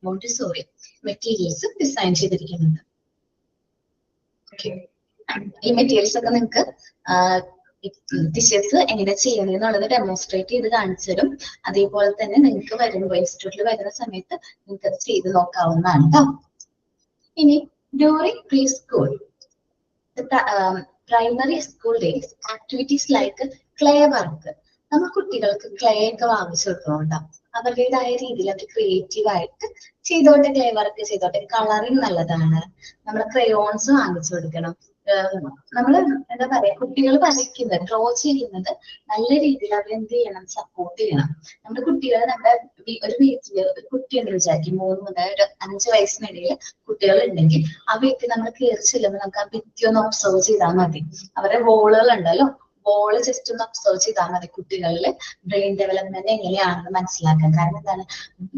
മോണ്ടിസോറി മെറ്റീരിയൽസ് ഡിസൈൻ ചെയ്തിരിക്കുന്നത്. ഈ മെറ്റീരിയൽസ് ഒക്കെ നിങ്ങൾക്ക് ടീച്ചേഴ്സ് എങ്ങനെ ചെയ്യണം എന്നുള്ളത് ഡെമോൺസ്ട്രേറ്റ് ചെയ്ത് കാണിച്ചു തരും. അതേപോലെ തന്നെ നിങ്ങൾക്ക് വരുമ്പോൾ ഇൻസ്റ്റിറ്റ്യൂട്ടിൽ വരുന്ന സമയത്ത് നിങ്ങൾക്ക് അത് ചെയ്ത് നോക്കാവുന്നതാണ് കേട്ടോ. ഇനി during pre school primary school days activities like clay work, നമ്മൾ കുട്ടികൾക്ക് ക്ലേ ഒക്കെ വാങ്ങിച്ചു കൊടുക്കണോട്ടോ. അവരുടേതായ രീതിയിൽ അവർ ക്രിയേറ്റീവ് ആയിട്ട് ചെയ്തോട്ടെ, ക്ലേ വർക്ക് ചെയ്തോട്ടെ. കളറിങ് നല്ലതാണ്. നമ്മൾ ക്രയോൺസ് വാങ്ങിച്ചു കൊടുക്കണം. നമ്മള് എന്താ പറയാ, കുട്ടികൾ വരയ്ക്കുന്നത്, ഡ്രോ ചെയ്യുന്നത് നല്ല രീതിയിൽ അവർ എന്ത് ചെയ്യണം, സപ്പോർട്ട് ചെയ്യണം. നമ്മുടെ കുട്ടികൾ, നമ്മുടെ ഒരു വീട്ടില് ഒരു കുട്ടിയുണ്ട് വിചാരിക്കും, 3 മുതൽ ഒരു 5 വയസ്സിനിടയിൽ കുട്ടികൾ ഉണ്ടെങ്കിൽ ആ വീട്ടിൽ നമ്മൾ കയറി ചെല്ലുമ്പോൾ നമുക്ക് ആ ഭിത്തി ഒന്ന് ഒബ്സർവ് ചെയ്താൽ മതി. അവരുടെ വോളുകൾ ഉണ്ടല്ലോ, വോള് ജസ്റ്റ് ഒന്ന് ഒബ്സർവ് ചെയ്താൽ മതി. കുട്ടികളില് ബ്രെയിൻ ഡെവലപ്മെന്റ് എങ്ങനെയാണെന്ന് മനസ്സിലാക്കാൻ. കാരണം എന്താണ്,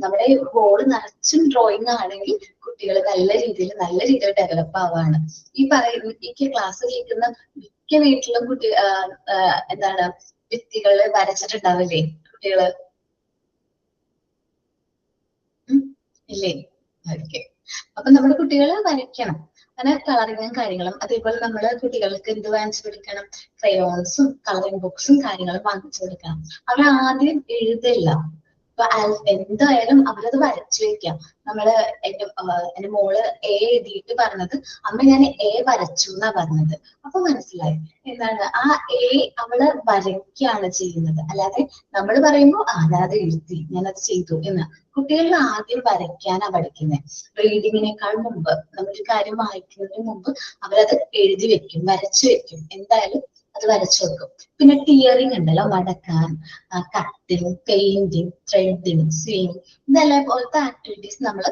നമ്മുടെ വോള് നിറച്ചും ഡ്രോയിങ് ആണെങ്കിൽ കുട്ടികൾ നല്ല രീതിയിൽ ഡെവലപ്പ് ആവാണ്. ഈ ക്ലാസ് കേൾക്കുന്ന മിക്ക വീട്ടിലും എന്താണ് ഭിത്തികള് വരച്ചിട്ടുണ്ടാവില്ലേ കുട്ടികള്? ഇല്ലേ? ഓക്കെ, അപ്പൊ നമ്മുടെ കുട്ടികള് വരയ്ക്കണം. അങ്ങനെ കളറിങ്ങും കാര്യങ്ങളും. അതേപോലെ നമ്മള് കുട്ടികൾക്ക് എന്ത് വാങ്ങിച്ചു കൊടുക്കണം, ക്രയോൺസും കളറിംഗ് ബുക്സും കാര്യങ്ങളും വാങ്ങിച്ചു കൊടുക്കണം. അവർ ആദ്യം എഴുതില്ല, അപ്പൊ എന്തായാലും അവരത് വരച്ചു വെക്കാം. നമ്മള് എന്റെ മോള് എ എഴുതിയിട്ട് പറഞ്ഞത്, അമ്മ ഞാൻ എ വരച്ചു എന്നാ പറഞ്ഞത്. അപ്പൊ മനസ്സിലായി എന്താണ്, ആ എ അവള് വരയ്ക്കാണ് ചെയ്യുന്നത്. അല്ലാതെ നമ്മൾ പറയുമ്പോ ഞാനത് എഴുതി, ഞാനത് ചെയ്തു എന്ന്. കുട്ടികളിൽ ആദ്യം വരയ്ക്കാനാ പഠിക്കുന്നത്. റീഡിങ്ങിനേക്കാൾ മുമ്പ്, നമ്മളൊരു കാര്യം വായിക്കുന്നതിന് മുമ്പ് അവരത് എഴുതി വെക്കും, വരച്ചു വെക്കും. എന്തായാലും അത് വരച്ചു വെക്കും. പിന്നെ ടിയറിങ് ഉണ്ടല്ലോ, മടക്കാൻ, കട്ടിങ്, പെയിന്റിങ്, ത്രെഡിങ്, സ്വിങ്, ഇതെല്ലാം പോലത്തെ ആക്ടിവിറ്റീസ് നമ്മൾ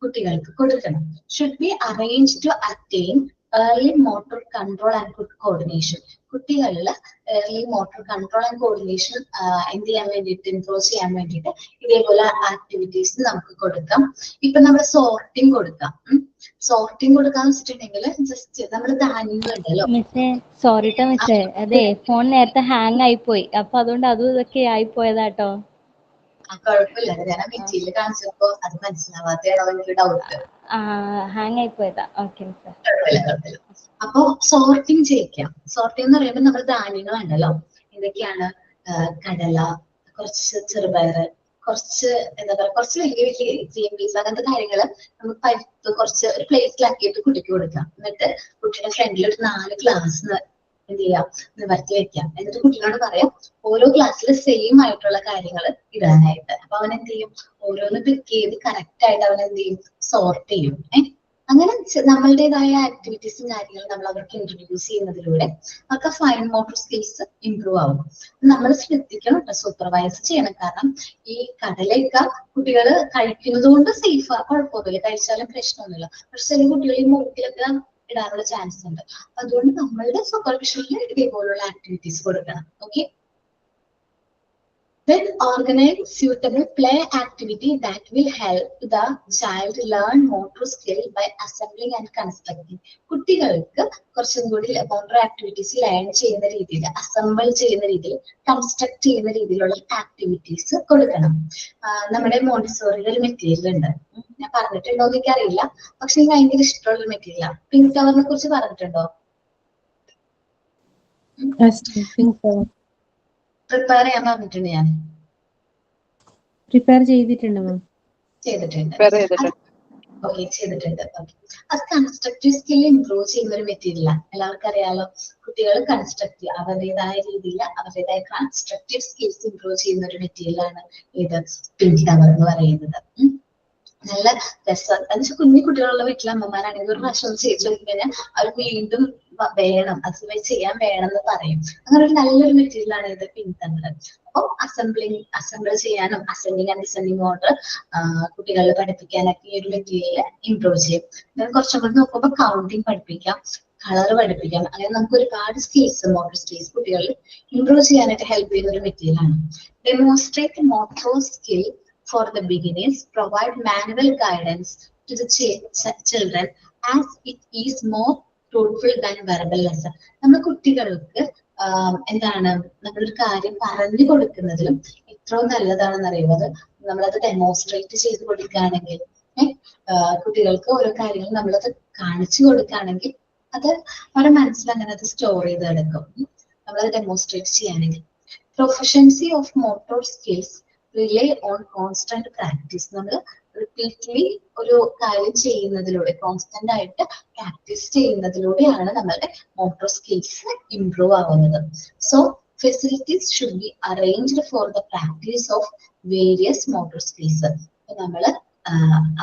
കുട്ടികൾക്ക് കൊടുക്കണം. Should be arrange to attain early motor control and good coordination. കുട്ടികളിൽ early motor control and coordination എന്ത് ചെയ്യാൻ വേണ്ടിയിട്ട്, ഇംപ്രൂവ് ചെയ്യാൻ വേണ്ടിയിട്ട് ഇതേപോലെ ആക്ടിവിറ്റീസ് നമുക്ക് കൊടുക്കാം. ഇപ്പൊ നമ്മൾ സോർട്ടിങ് കൊടുക്കാം. സോർട്ടിങ് കൊടുക്കാന്ന് വെച്ചിട്ടുണ്ടെങ്കിൽ ജസ്റ്റ് നമ്മൾ ധാന്യങ്ങൾ ഉണ്ടല്ലോ. മിസ്സേ, സോറി ട്ടോ മിസ്സേ, അതെ ഫോൺ നേരത്തെ ഹാങ് ആയിപ്പോയി. അപ്പൊ അതുകൊണ്ട് അതും ഇതൊക്കെ ആയിപ്പോയതാട്ടോ. കുഴപ്പമില്ല, ഞാൻ ആ മെറ്റീരിയൽ കാണിച്ചപ്പോ അത് മനസ്സിലാവാത്തയാണോ എനിക്ക് ഡൗട്ട്. ഹാങ് ആയിപ്പോയതാ. ഓക്കെ മിസ്സേ. കുഴപ്പമില്ല. അപ്പൊ സോർട്ടിങ് ചെയ്യിക്കാം. സോർട്ടിങ് എന്ന് പറയുമ്പോൾ നമ്മൾ ധാന്യങ്ങളുണ്ടല്ലോ, എന്തൊക്കെയാണ്? കടല, കുറച്ച് ചെറുപയറ്, കുറച്ച് എന്താ പറയുക, കുറച്ച് വലിയ വലിയ ഗ്രീൻ പീസ്, അങ്ങനത്തെ കാര്യങ്ങള് നമുക്ക് പരിപ്പ് കുറച്ച് ഒരു പ്ലേറ്റിലാക്കിയിട്ട് കുട്ടിക്ക് കൊടുക്കാം. എന്നിട്ട് കുട്ടിയുടെ ഫ്രണ്ടിൽ ഒരു 4 ഗ്ലാസ് എന്ത് ചെയ്യാം, നിവർത്തി വെക്കാം. എന്നിട്ട് കുട്ടിയോട് പറയാം ഓരോ ക്ലാസ്സിൽ സെയിം ആയിട്ടുള്ള കാര്യങ്ങൾ ഇടാനായിട്ട്. അപ്പൊ അവൻ എന്ത് ചെയ്യും, ഓരോന്ന് പിക്ക് ചെയ്ത് കറക്റ്റ് ആയിട്ട് അവൻ എന്ത് ചെയ്യും, സോർട്ട് ചെയ്യും. അങ്ങനെ നമ്മളുടേതായ ആക്ടിവിറ്റീസും കാര്യങ്ങളും നമ്മൾ അവർക്ക് ഇൻട്രൊഡ്യൂസ് ചെയ്യുന്നതിലൂടെ അവർക്ക് ഫൈൻ മോട്ടോർ സ്കിൽസ് ഇംപ്രൂവ് ആവും. നമ്മൾ ശ്രദ്ധിക്കണം കേട്ടോ, സൂപ്പർവൈസ് ചെയ്യണം. കാരണം ഈ കടലയൊക്കെ കുട്ടികൾ കഴിക്കുന്നത് കൊണ്ട് സേഫ്, കുഴപ്പമൊന്നുമില്ല, കഴിച്ചാലും പ്രശ്നമൊന്നുമില്ല. പക്ഷെ ചില കുട്ടികൾ ഈ മൂക്കിലൊക്കെ ഇടാനുള്ള ചാൻസ് ഉണ്ട്. അതുകൊണ്ട് നമ്മളുടെ സൂപ്പർവിഷനിൽ ഇതേപോലുള്ള ആക്ടിവിറ്റീസ് കൊടുക്കണം. Okay. Then organize suitable play activity that will help the child learn motor skill by assembling and constructing. കുട്ടികൾക്ക് കുറച്ചും കൂടി മോട്ടോർ ആക്ടിവിറ്റീസ് ലേൺ ചെയ്യുന്ന രീതിയിൽ, അസംബിൾ ചെയ്യുന്ന രീതിയിൽ, കൺസ്ട്രക്ട് ചെയ്യുന്ന രീതിയിലുള്ള ആക്ടിവിറ്റീസ് കൊടുക്കണം. നമ്മുടെ മോണ്ടിസോറിയിൽ ഒരു മെറ്റീരിയൽ ഉണ്ട്, ഞാൻ പറഞ്ഞിട്ടുണ്ടോ എന്ന് എനിക്കറിയില്ല, പക്ഷെ എനിക്ക് ഭയങ്കര ഇഷ്ടമുള്ള ഒരു മെറ്റീരിയലാണ്. പിങ്ക് കവറിനെ കുറിച്ച് പറഞ്ഞിട്ടുണ്ടോ? പ്രിപ്പയർ ചെയ്യാൻ പറഞ്ഞിട്ടുണ്ട്, ഞാൻ പ്രിപ്പയർ ചെയ്തിട്ടുണ്ട് മാം. ചെയ്തിട്ടുണ്ട്. ഓക്കെ, ചെയ്തിട്ടുണ്ട്. ഓക്കെ, അത് കൺസ്ട്രക്റ്റീവ് സ്കിൽ ഇംപ്രൂവ് ചെയ്യുന്ന ഒരു മെറ്റീരിയലാണ്. എല്ലാവർക്കും അറിയാലോ, കുട്ടികൾ കൺസ്ട്രക്റ്റീവ് അവരുടേതായ രീതിയിൽ അവരുടേതായ കൺസ്ട്രക്റ്റീവ് സ്കിൽസ് ഇംപ്രൂവ് ചെയ്യുന്ന ഒരു മെറ്റീരിയലാണ് ഇത് പിങ്ക് കവർ എന്ന് പറയുന്നത്. നല്ല രസം. എന്നുവെച്ചാൽ കുഞ്ഞു കുട്ടികളുള്ള വീട്ടിലെ അമ്മമാരാണെങ്കിൽ ഒരു പ്രാവശ്യം ചെയ്തു കഴിഞ്ഞാൽ അവർ വീണ്ടും വേണം, അത് ചെയ്യാൻ വേണം എന്ന് പറയും. അങ്ങനെ ഒരു നല്ലൊരു മെറ്റീരിയലാണ് ഇത് പിങ്ക് കവർ. അപ്പോൾ അസംബിൾ ചെയ്യാനും അസെൻഡിങ് ആൻഡ് ഡിസെൻഡിങ് ഓർഡർ കുട്ടികളെ പഠിപ്പിക്കാനൊക്കെ ഈ ഒരു മെറ്റീരിയൽ ഇംപ്രൂവ് ചെയ്യും. കുറച്ചും കൂടി നോക്കുമ്പോൾ കൗണ്ടിങ് പഠിപ്പിക്കാം, കളർ പഠിപ്പിക്കാം. അങ്ങനെ നമുക്ക് ഒരുപാട് സ്കിൽസ്, മോട്ടോർ സ്കിൽസ് കുട്ടികളിൽ ഇംപ്രൂവ് ചെയ്യാനായിട്ട് ഹെൽപ്പ് ചെയ്യുന്ന ഒരു മെറ്റീരിയലാണ്. Demonstrate motor skill for the beginners, provide manual guidance to the children as it is more fruitful than verbal lesson. നമ്മൾ കുട്ടികൾക്ക് എന്താണ്, നമ്മളൊരു കാര്യം പറഞ്ഞു കൊടുക്കുന്നതിലും എത്രയോ നല്ലതാണെന്ന് അറിയുന്നത് നമ്മളത് ഡെമോൺസ്ട്രേറ്റ് ചെയ്ത് കൊടുക്കുകയാണെങ്കിൽ, കുട്ടികൾക്ക് ഓരോ കാര്യങ്ങൾ നമ്മളത് കാണിച്ചു കൊടുക്കുകയാണെങ്കിൽ അത് അവരുടെ മനസ്സിൽ അങ്ങനെ അത് സ്റ്റോർ ചെയ്ത് എടുക്കും. നമ്മളത് ഡെമോൺസ്ട്രേറ്റ് ചെയ്യുകയാണെങ്കിൽ. Proficiency of motor skills relay on constant practice. നമ്മൾ റിപ്പീറ്റ്ലി ഒരു കാര്യം ചെയ്യുന്നതിലൂടെ, കോൺസ്റ്റന്റ് ആയിട്ട് പ്രാക്ടീസ് ചെയ്യുന്നതിലൂടെയാണ് നമ്മളുടെ മോട്ടോർ സ്കിൽസ് ഇംപ്രൂവ് ആവുന്നത്. So facilities should be arranged for the practice of various motor skills. നമ്മൾ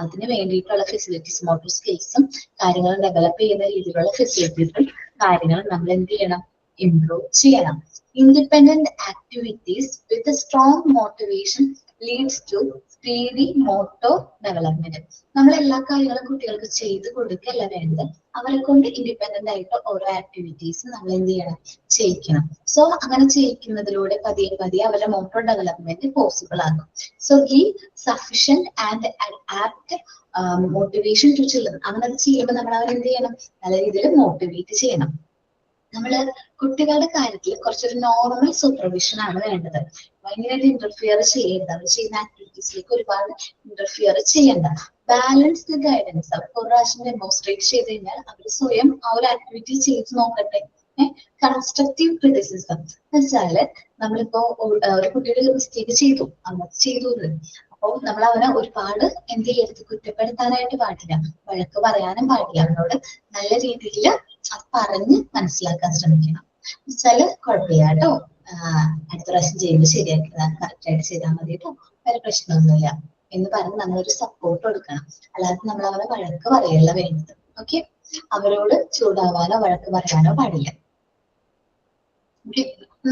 അതിന് വേണ്ടിയിട്ടുള്ള ഫെസിലിറ്റീസ്, മോട്ടോർ സ്കിൽസും കാര്യങ്ങളും ഡെവലപ്പ് ചെയ്യുന്ന രീതിയിലുള്ള ഫെസിലിറ്റീസും കാര്യങ്ങളും നമ്മൾ എന്ത് ചെയ്യണം, ഇംപ്രൂവ് ചെയ്യണം. Independent activities with a strong motivation leads to speedy motor development. നമ്മൾ എല്ലാ കാര്യങ്ങളും കുട്ടികൾക്ക് ചെയ്ത് കൊടുക്കല്ല വേണ്ടത്, അവരെ കൊണ്ട് ഇൻഡിപെൻഡന്റ് ആയിട്ട് ഓരോ ആക്ടിവിറ്റീസ് നമ്മൾ എന്ത് ചെയ്യണം, ചെയ്യിക്കണം. സോ അങ്ങനെ ചെയ്യിക്കുന്നതിലൂടെ പതിയെ പതിയെ അവരുടെ മോട്ടോർ ഡെവലപ്മെന്റ് പോസിബിൾ ആകും. So give sufficient and apt motivation to children. അങ്ങനെ അത് ചെയ്യുമ്പോൾ നമ്മൾ അവരെന്ത് ചെയ്യണം, നല്ല രീതിയിൽ മോട്ടിവേറ്റ് ചെയ്യണം. നമ്മള് കുട്ടികളുടെ കാര്യത്തിൽ കുറച്ചൊരു നോർമൽ സൂപ്പർവിഷൻ ആണ് വേണ്ടത്. ഭയങ്കരമായിട്ട് ഇന്റർഫിയർ ചെയ്യരുത്, അവർ ചെയ്യുന്ന ആക്ടിവിറ്റീസിലേക്ക് ഒരുപാട് ഇന്റർഫിയർ ചെയ്യണ്ട. Balanced guidance. അവർക്ക് ഒരു പ്രാവശ്യം ഡെമോൺസ്ട്രേറ്റ് ചെയ്ത് കഴിഞ്ഞാൽ അവർ സ്വയം ആ ഒരു ആക്ടിവിറ്റി ചെയ്ത് നോക്കട്ടെ. കൺസ്ട്രക്റ്റീവ് ക്രിറ്റിസിസം എന്ന് വെച്ചാല് നമ്മളിപ്പോ ഒരു കുട്ടിയുടെ മിസ്റ്റേക്ക് ചെയ്തു, അന്നത് ചെയ്തു, അപ്പോൾ നമ്മൾ അവനെ ഒരുപാട് എന്ത് ചെയ്യരുത്, കുറ്റപ്പെടുത്താനായിട്ട് പാടില്ല, വഴക്ക് പറയാനും പാടില്ല. അവനോട് നല്ല രീതിയിൽ അത് പറഞ്ഞ് മനസ്സിലാക്കാൻ ശ്രമിക്കണം. വെച്ചാല് കുഴപ്പമില്ല കേട്ടോ, അടുത്ത പ്രാവശ്യം ചെയ്യുമ്പോൾ ശരിയാക്കി കറക്റ്റ് ആയിട്ട് ചെയ്താൽ മതി കേട്ടോ, വേറെ പ്രശ്നമൊന്നുമില്ല എന്ന് പറഞ്ഞ് നമ്മളൊരു സപ്പോർട്ട് കൊടുക്കണം. അല്ലാതെ നമ്മൾ അവരെ വഴക്ക് പറയല്ല വേണ്ടത്. ഓക്കെ, അവരോട് ചൂടാവാനോ വഴക്ക് പറയാനോ പാടില്ല.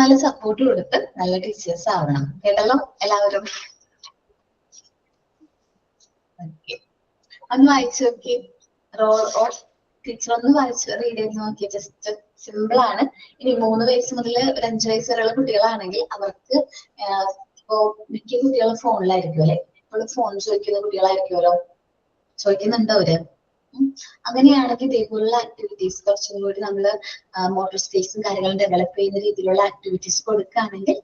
നല്ല സപ്പോർട്ട് കൊടുത്ത് നല്ല ടീച്ചേഴ്സ് ആവണം. കേട്ടല്ലോ എല്ലാവരും? ഒന്ന് വായിച്ചു നോക്കി, റോൾ ഓഫ് ടീച്ചർ ഒന്ന് വായിച്ചു റീഡ് ചെയ്ത് നോക്കിയ, ജസ്റ്റ് സിമ്പിൾ ആണ്. ഇനി 3 വയസ്സ് മുതൽ ഒരു 5 വയസ്സ് വരെയുള്ള കുട്ടികളാണെങ്കിൽ അവർക്ക് ഇപ്പോ മിക്ക കുട്ടികളും ഫോണിലായിരിക്കും അല്ലെ, ഇപ്പോൾ ഫോൺ ചോദിക്കുന്ന കുട്ടികളായിരിക്കുമല്ലോ, ചോദിക്കുന്നുണ്ടോ അവര്? അങ്ങനെയാണെങ്കിൽ ഇതേപോലുള്ള ആക്ടിവിറ്റീസ് കുറച്ചും കൂടി നമ്മള് മോട്ടോർ സ്കിൽസും കാര്യങ്ങളും ഡെവലപ്പ് ചെയ്യുന്ന രീതിയിലുള്ള ആക്ടിവിറ്റീസ് കൊടുക്കുകയാണെങ്കിൽ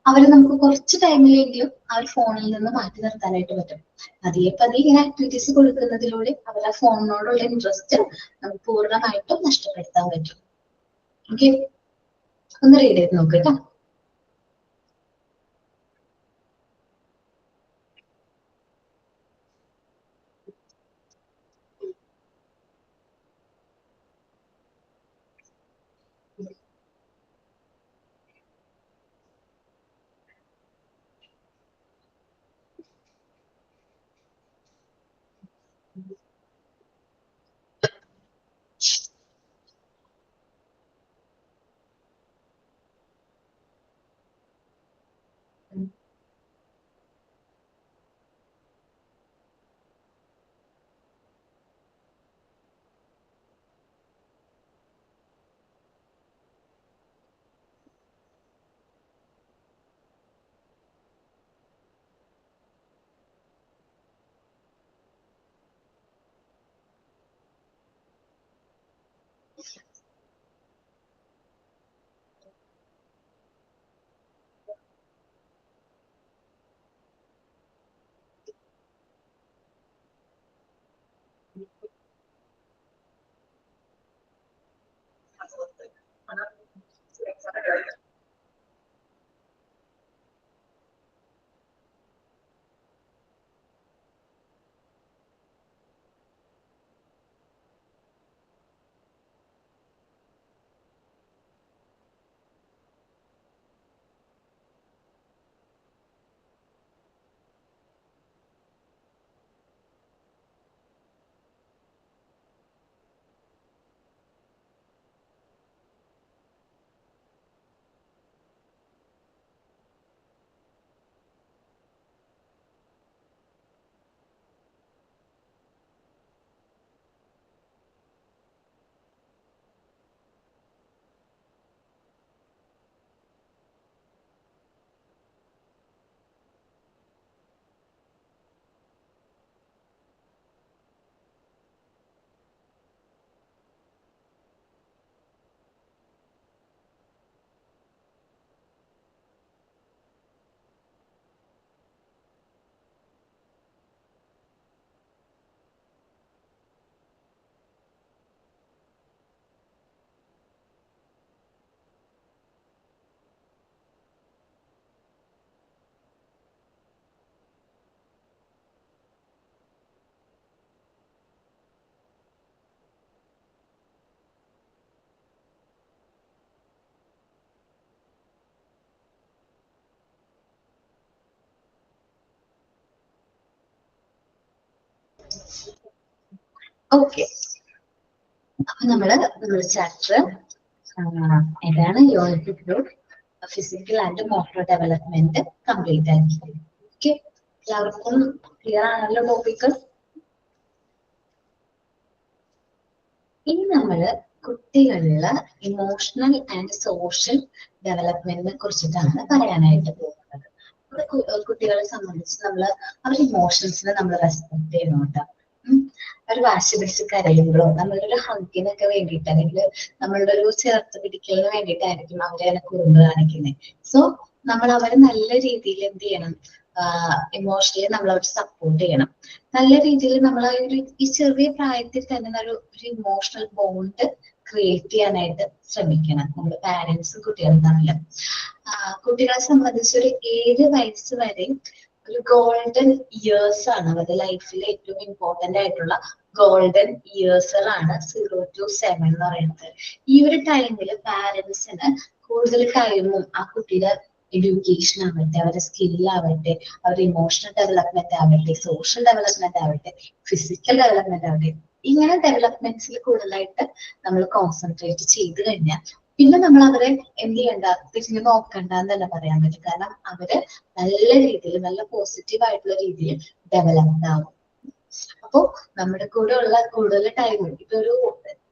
അവരെ നമുക്ക് കുറച്ച് ടൈമിലെങ്കിലും ആ ഒരു ഫോണിൽ നിന്ന് മാറ്റി നിർത്താനായിട്ട് പറ്റും. പതിയെ പതിയെ ഇങ്ങനെ ആക്ടിവിറ്റീസ് കൊടുക്കുന്നതിലൂടെ അവരുടെ ഫോണിനോടുള്ള ഇൻട്രസ്റ്റ് നമുക്ക് പൂർണ്ണമായിട്ടും നഷ്ടപ്പെടുത്താൻ പറ്റും. ഓക്കെ, ഒന്ന് റീഡ് ചെയ്ത് നോക്ക് കേട്ടോ. ഓക്കെ, അപ്പൊ നമ്മുടെ ചാപ്റ്റർ ഏതാണ് unit physical and motor development complete ആക്കി. ഓക്കെ, എല്ലാവർക്കും ക്ലിയർ ആണല്ലോ ടോപ്പിക്. ഇനി നമ്മള് കുട്ടികളില് ഇമോഷണൽ ആൻഡ് സോഷ്യൽ ഡെവലപ്മെന്റിനെ കുറിച്ചിട്ടാണ് പറയാനായിട്ട് പോകുന്നത്. കുട്ടികളെ സംബന്ധിച്ച് അവരുടെ ഇമോഷൻസിനെ നമ്മൾ റെസ്പെക്ട് ചെയ്യണം. ഒരു വാശി പിടിച്ച് കരയുമ്പോഴോ നമ്മളുടെ ഒരു ഹഗ്ഗിനൊക്കെ വേണ്ടിയിട്ട് അല്ലെങ്കിൽ നമ്മളുടെ ഒരു ചേർത്ത് പിടിക്കലിന് വേണ്ടിയിട്ടായിരിക്കും അവരെ കുറുമ്പ് കാണിക്കുന്നത്. സോ നമ്മൾ അവരെ നല്ല രീതിയിൽ എന്ത് ചെയ്യണം, ഇമോഷണലി നമ്മൾ അവരെ സപ്പോർട്ട് ചെയ്യണം. നല്ല രീതിയിൽ നമ്മൾ ഈ ചെറിയ പ്രായത്തിൽ തന്നെ ഒരു ഇമോഷണൽ ബോണ്ട് ക്രിയേറ്റ് ചെയ്യാനായിട്ട് ശ്രമിക്കണം നമ്മൾ പാരന്റ്സും കുട്ടികളും തമ്മിൽ. കുട്ടികളെ സംബന്ധിച്ച് ഒരു 7 വയസ്സ് വരെ ഒരു ഗോൾഡൻ ഇയേഴ്സ് ആണ്. അവരുടെ ലൈഫിൽ ഏറ്റവും ഇമ്പോർട്ടന്റ് ആയിട്ടുള്ള ഗോൾഡൻ ഇയേഴ്സുകളാണ് 0 to 7 എന്ന് പറയുന്നത്. ഈ ഒരു ടൈമിൽ പാരന്റ്സിന് കൂടുതൽ ടൈമും ആ കുട്ടിയുടെ എഡ്യൂക്കേഷൻ ആവട്ടെ, അവരുടെ സ്കില്ലാവട്ടെ, അവരുടെ ഇമോഷണൽ ഡെവലപ്മെന്റ് ആവട്ടെ, സോഷ്യൽ ഡെവലപ്മെന്റ് ആവട്ടെ, ഫിസിക്കൽ ഡെവലപ്മെന്റ് ആവട്ടെ, ഇങ്ങനെ ഡെവലപ്മെന്റ്സിൽ കൂടുതലായിട്ട് നമ്മൾ കോൺസെൻട്രേറ്റ് ചെയ്ത് കഴിഞ്ഞാൽ പിന്നെ നമ്മൾ അവരെ എന്ത് ചെയ്യണ്ട, തിരിഞ്ഞു നോക്കണ്ട എന്ന് തന്നെ പറയാൻ പറ്റും. കാരണം അവര് നല്ല രീതിയിൽ, നല്ല പോസിറ്റീവ് ആയിട്ടുള്ള രീതിയിൽ ഡെവലപ്ഡ് ആവും. അപ്പോ നമ്മുടെ കൂടെ ഉള്ള കൂടുതൽ ടൈം ഇപ്പൊ ഒരു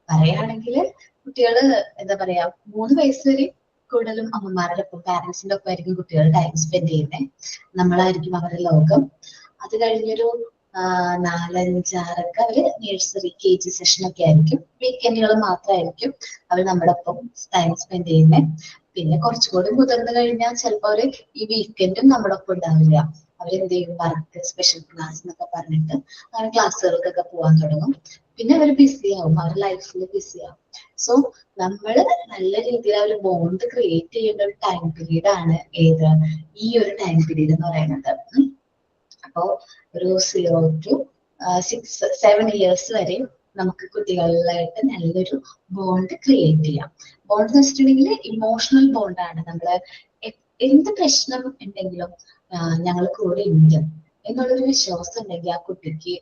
പറയുകയാണെങ്കിൽ കുട്ടികള് എന്താ പറയാ 3 വയസ്സ് വരെ കൂടുതലും അമ്മമാരുടെ ഒപ്പം പാരന്റ്സിന്റെ ഒപ്പം ആയിരിക്കും കുട്ടികൾ ടൈം സ്പെൻഡ് ചെയ്യുന്നത്. നമ്മളായിരിക്കും അവരുടെ ലോകം. അത് കഴിഞ്ഞൊരു 4-5-6 അവര് നഴ്സറി KG സെഷൻ ഒക്കെ ആയിരിക്കും. വീക്കെൻഡുകൾ മാത്രമായിരിക്കും അവർ നമ്മുടെ ഒപ്പം ടൈം സ്പെൻഡ് ചെയ്യുന്നത്. പിന്നെ കുറച്ചുകൂടി മുതിർന്നു കഴിഞ്ഞാൽ ചിലപ്പോ അവര് ഈ വീക്കെൻഡും നമ്മുടെ ഒപ്പം ഉണ്ടാവില്ല. അവരെന്ത് ചെയ്യും, വർക്ക്, സ്പെഷ്യൽ ക്ലാസ് എന്നൊക്കെ പറഞ്ഞിട്ട് അങ്ങനെ ക്ലാസ്സുകൾക്കൊക്കെ പോകാൻ തുടങ്ങും. പിന്നെ അവർ ബിസി ആവും, അവരുടെ ലൈഫിൽ ബിസി ആവും. സോ നമ്മള് നല്ല രീതിയിൽ ആ ഒരു ബോണ്ട് ക്രിയേറ്റ് ചെയ്യേണ്ട ഒരു ടൈം പീരീഡ് ആണ് ഏത്, ഈ ഒരു ടൈം പീരീഡ് എന്ന് പറയുന്നത്. അപ്പോ ഒരു 0 to 6-7 ഇയേഴ്സ് വരെ നമുക്ക് കുട്ടികളിലായിട്ട് നല്ലൊരു ബോണ്ട് ക്രിയേറ്റ് ചെയ്യാം. ബോണ്ട് എന്ന് വെച്ചിട്ടുണ്ടെങ്കിൽ ഇമോഷണൽ ബോണ്ടാണ്. നമ്മള് എന്ത് പ്രശ്നം ഉണ്ടെങ്കിലും ഞങ്ങൾ കൂടെ ഉണ്ട് എന്നുള്ളൊരു വിശ്വാസം ഉണ്ടെങ്കിൽ ആ കുട്ടിക്ക്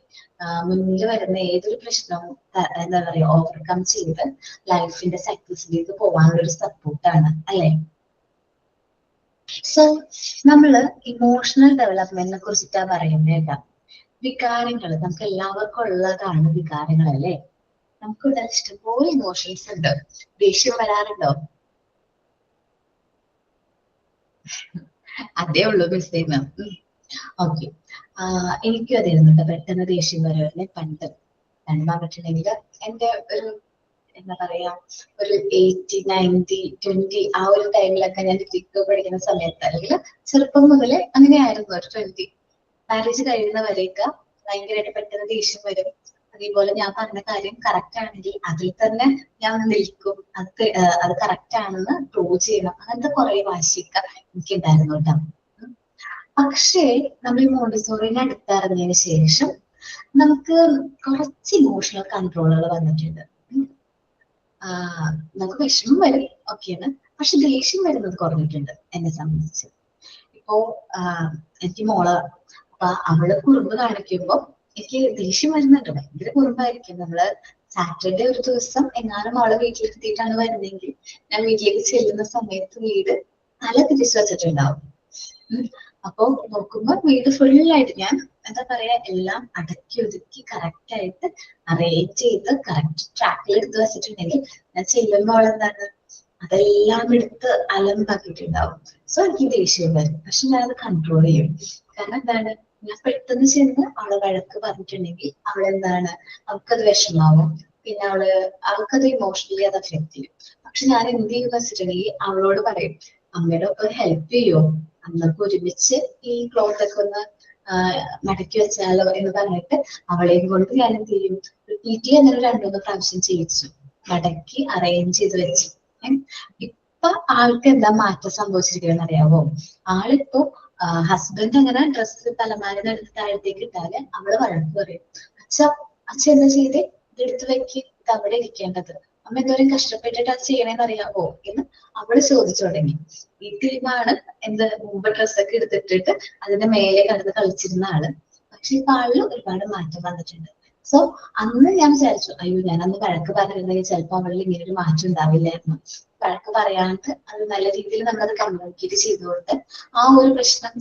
മുന്നിൽ വരുന്ന ഏതൊരു പ്രശ്നവും എന്താ പറയാ ഓവർകം ചെയ്ത് ലൈഫിന്റെ സക്സസിലേക്ക് പോകാനുള്ള ഒരു സപ്പോർട്ടാണ് അല്ലെ. സോ നമ്മള് ഇമോഷണൽ ഡെവലപ്മെന്റിനെ കുറിച്ചിട്ടാ പറയുന്നത്. വികാരങ്ങൾ നമുക്ക് എല്ലാവർക്കും ഉള്ളതാണ് വികാരങ്ങൾ അല്ലെ. നമുക്കിവിടെ ഇഷ്ടംപോലെ ഇമോഷൻസ് ഉണ്ട്. ദേഷ്യം വരാറുണ്ടോ? അതേ ഉള്ളൂ മിസ് ചെയ്യുന്ന. ഓക്കെ, എനിക്കും അതായിരുന്നു പെട്ടെന്ന് ദേഷ്യം വരുവായിരുന്നെ പണ്ട്. പറഞ്ഞിട്ടുണ്ടെങ്കിൽ എന്റെ ഒരു എന്താ പറയാ ഒരു 80, 90, 20 ആ ഒരു ടൈമിലൊക്കെ ഞാൻ ഡിഗ്രി പഠിക്കുന്ന സമയത്ത് അല്ലെങ്കിൽ ചെറുപ്പം മുതലേ അങ്ങനെയായിരുന്നു. ഒരു 20 മാരേജ് കഴിയുന്നവരെയൊക്കെ ഭയങ്കരമായിട്ട് പെട്ടെന്ന് ദേഷ്യം വരും. അതേപോലെ ഞാൻ പറഞ്ഞ കാര്യം കറക്റ്റ് ആണെങ്കിൽ അതിൽ തന്നെ ഞാൻ നിൽക്കും, അത് കറക്റ്റ് ആണെന്ന് പ്രൂവ് ചെയ്യണം. അങ്ങനത്തെ കുറെ വാശിയൊക്കെ എനിക്കുണ്ടായിരുന്നു കേട്ടോ. പക്ഷേ നമ്മൾ ഈ മോണ്ടിസോറിനെ അടുത്തറിഞ്ഞതിന് ശേഷം നമുക്ക് കുറച്ച് ഇമോഷണൽ കൺട്രോളുകൾ വന്നിട്ടുണ്ട്. നമുക്ക് വിഷമം വരും ഒക്കെയാണ്, പക്ഷെ ദേഷ്യം വരുന്നത് കുറഞ്ഞിട്ടുണ്ട് എന്നെ സംബന്ധിച്ച്. ഇപ്പോ എനിക്ക് മോള്, അപ്പൊ അവള് കുറുമ്പ് കാണിക്കുമ്പോ എനിക്ക് ദേഷ്യം വരുന്നുണ്ട്, ഭയങ്കര കുറുമ്പായിരിക്കും. നമ്മള് സാറ്റർഡേ ഒരു ദിവസം എങ്ങാനും അവളെ വീട്ടിലെത്തിയിട്ടാണ് വരുന്നതെങ്കിൽ ഞാൻ വീട്ടിലേക്ക് ചെല്ലുന്ന സമയത്ത് വീട് തല തിരിച്ചു വെച്ചിട്ടുണ്ടാവും. അപ്പൊ നോക്കുമ്പോ വീട് ഫുള്ളായിട്ട് ഞാൻ എന്താ പറയാ എല്ലാം അടക്കി ഒതുക്കി കറക്റ്റ് ആയിട്ട് അറേഞ്ച് ചെയ്ത് കറക്റ്റ് ട്രാക്കിൽ എടുത്ത് വെച്ചിട്ടുണ്ടെങ്കിൽ ഞാൻ ചെല്ലുമ്പോൾ എന്താണ് അതെല്ലാം എടുത്ത് അലമ്പാക്കിയിട്ടുണ്ടാവും. സോ എനിക്ക് ദേഷ്യം വരും, പക്ഷെ ഞാനത് കൺട്രോൾ ചെയ്യും. കാരണം എന്താണ്, ഞാൻ പെട്ടെന്ന് ചെന്ന് അവളെ വഴക്ക് പറഞ്ഞിട്ടുണ്ടെങ്കിൽ അവളെന്താണ് അവൾക്കത് വിഷമാവും, പിന്നെ അവൾക്കത് ഇമോഷണലി അത് അഫക്ട് ചെയ്യും. പക്ഷെ ഞാൻ എന്ത് ചെയ്യുന്ന വെച്ചിട്ടുണ്ടെങ്കിൽ അവളോട് പറയും, അമ്മയുടെ ഒപ്പം ഹെൽപ്പ് ചെയ്യോ, അന്നൊക്കെ ഒരുമിച്ച് ഈ ക്ലോത്ത് ഒക്കെ ഒന്ന് മടക്കി വെച്ചാലോ എന്ന് പറഞ്ഞിട്ട് അവളെയും കൊണ്ട് ഞാൻ എന്ത് ചെയ്യും, വീട്ടിൽ അങ്ങനെ 2-3 പ്രാവശ്യം ചെയ്യിച്ചു, മടക്കി അറേഞ്ച് ചെയ്ത് വെച്ചു. ഇപ്പൊ ആൾക്ക് എന്താ മാറ്റം സംഭവിച്ചിരിക്കുകയെന്ന് അറിയാവോ? ആളിപ്പോ ഹസ്ബൻഡ് അങ്ങനെ ഡ്രസ്സ് തലമാരിന്ന് എടുത്ത് താഴത്തേക്ക് ഇട്ടാല് അവള് വഴക്ക് പറയും, അച്ഛ എന്താ ചെയ്തേ, ഇതെടുത്ത് വെക്ക്, ഇത് അവിടെ ഇരിക്കേണ്ടത്, അമ്മ എന്തോരം കഷ്ടപ്പെട്ടിട്ട് അത് ചെയ്യണേന്ന് അറിയാവോ എന്ന് അവള് ചോദിച്ചു തുടങ്ങി. ഈ ടീമാണ് മുമ്പ് ഡ്രസ്സൊക്കെ എടുത്തിട്ടിട്ട് അതിന്റെ മേലെ കടന്ന് കളിച്ചിരുന്ന ആള്. പക്ഷെ ഇപ്പൊ ആളില് ഒരുപാട് മാറ്റം വന്നിട്ടുണ്ട്. സോ അന്ന് ഞാൻ വിചാരിച്ചു, അയ്യോ ഞാൻ അന്ന് വഴക്ക് പറഞ്ഞിരുന്നെങ്കിൽ ചിലപ്പോൾ അവളിൽ ഇങ്ങനെ ഒരു മാറ്റം ഉണ്ടാവില്ലായിരുന്നു. വഴക്ക് പറയാണ്ട് അത് നല്ല രീതിയിൽ നമ്മളത് കമ്മ്യൂണിക്കേറ്റ് ചെയ്തുകൊണ്ട് ആ ഒരു പ്രശ്നം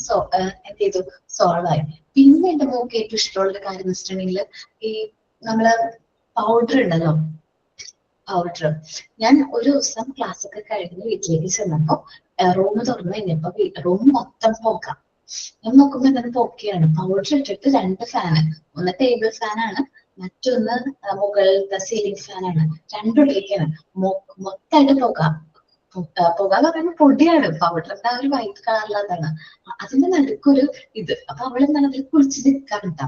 എന്ത് ചെയ്തു, സോൾവ് ആയി. പിന്നെ എന്റെ മോക്ക് ഏറ്റവും ഇഷ്ടമുള്ള ഒരു കാര്യം എന്ന് വെച്ചിട്ടുണ്ടെങ്കിൽ ഈ നമ്മള് പൗഡർ ഉണ്ടല്ലോ, പൗഡർ. ഞാൻ ഒരു ദിവസം ക്ലാസ് ഒക്കെ കഴിഞ്ഞ് വീട്ടിലേക്ക് ചെന്നപ്പോ റൂം തുറന്നു കഴിഞ്ഞപ്പോ റൂം മൊത്തം പോക്കാം. ഞാൻ നോക്കുമ്പോ എന്താണ് പോക്കെയാണ്, പൗഡർ ഇട്ടിട്ട് 2 ഫാന്, ഒന്ന് ടേബിൾ ഫാനാണ്, മറ്റൊന്ന് മുകളിലത്തെ സീലിംഗ് ഫാനാണ്, രണ്ടുള്ളിലേക്കാണ്. മൊത്തമായിട്ട് പോകാം. പുക എന്ന് പറയുമ്പോൾ പൊടിയാണ്, പൗഡറിന്റെ ആ ഒരു വൈറ്റ് കളറിലതാണ്. അതിന്റെ നടുക്കൊരു ഇത്. അപ്പൊ അവളെന്താണ് അതിൽ കുളിച്ച് നിൽക്കാറുണ്ടാ.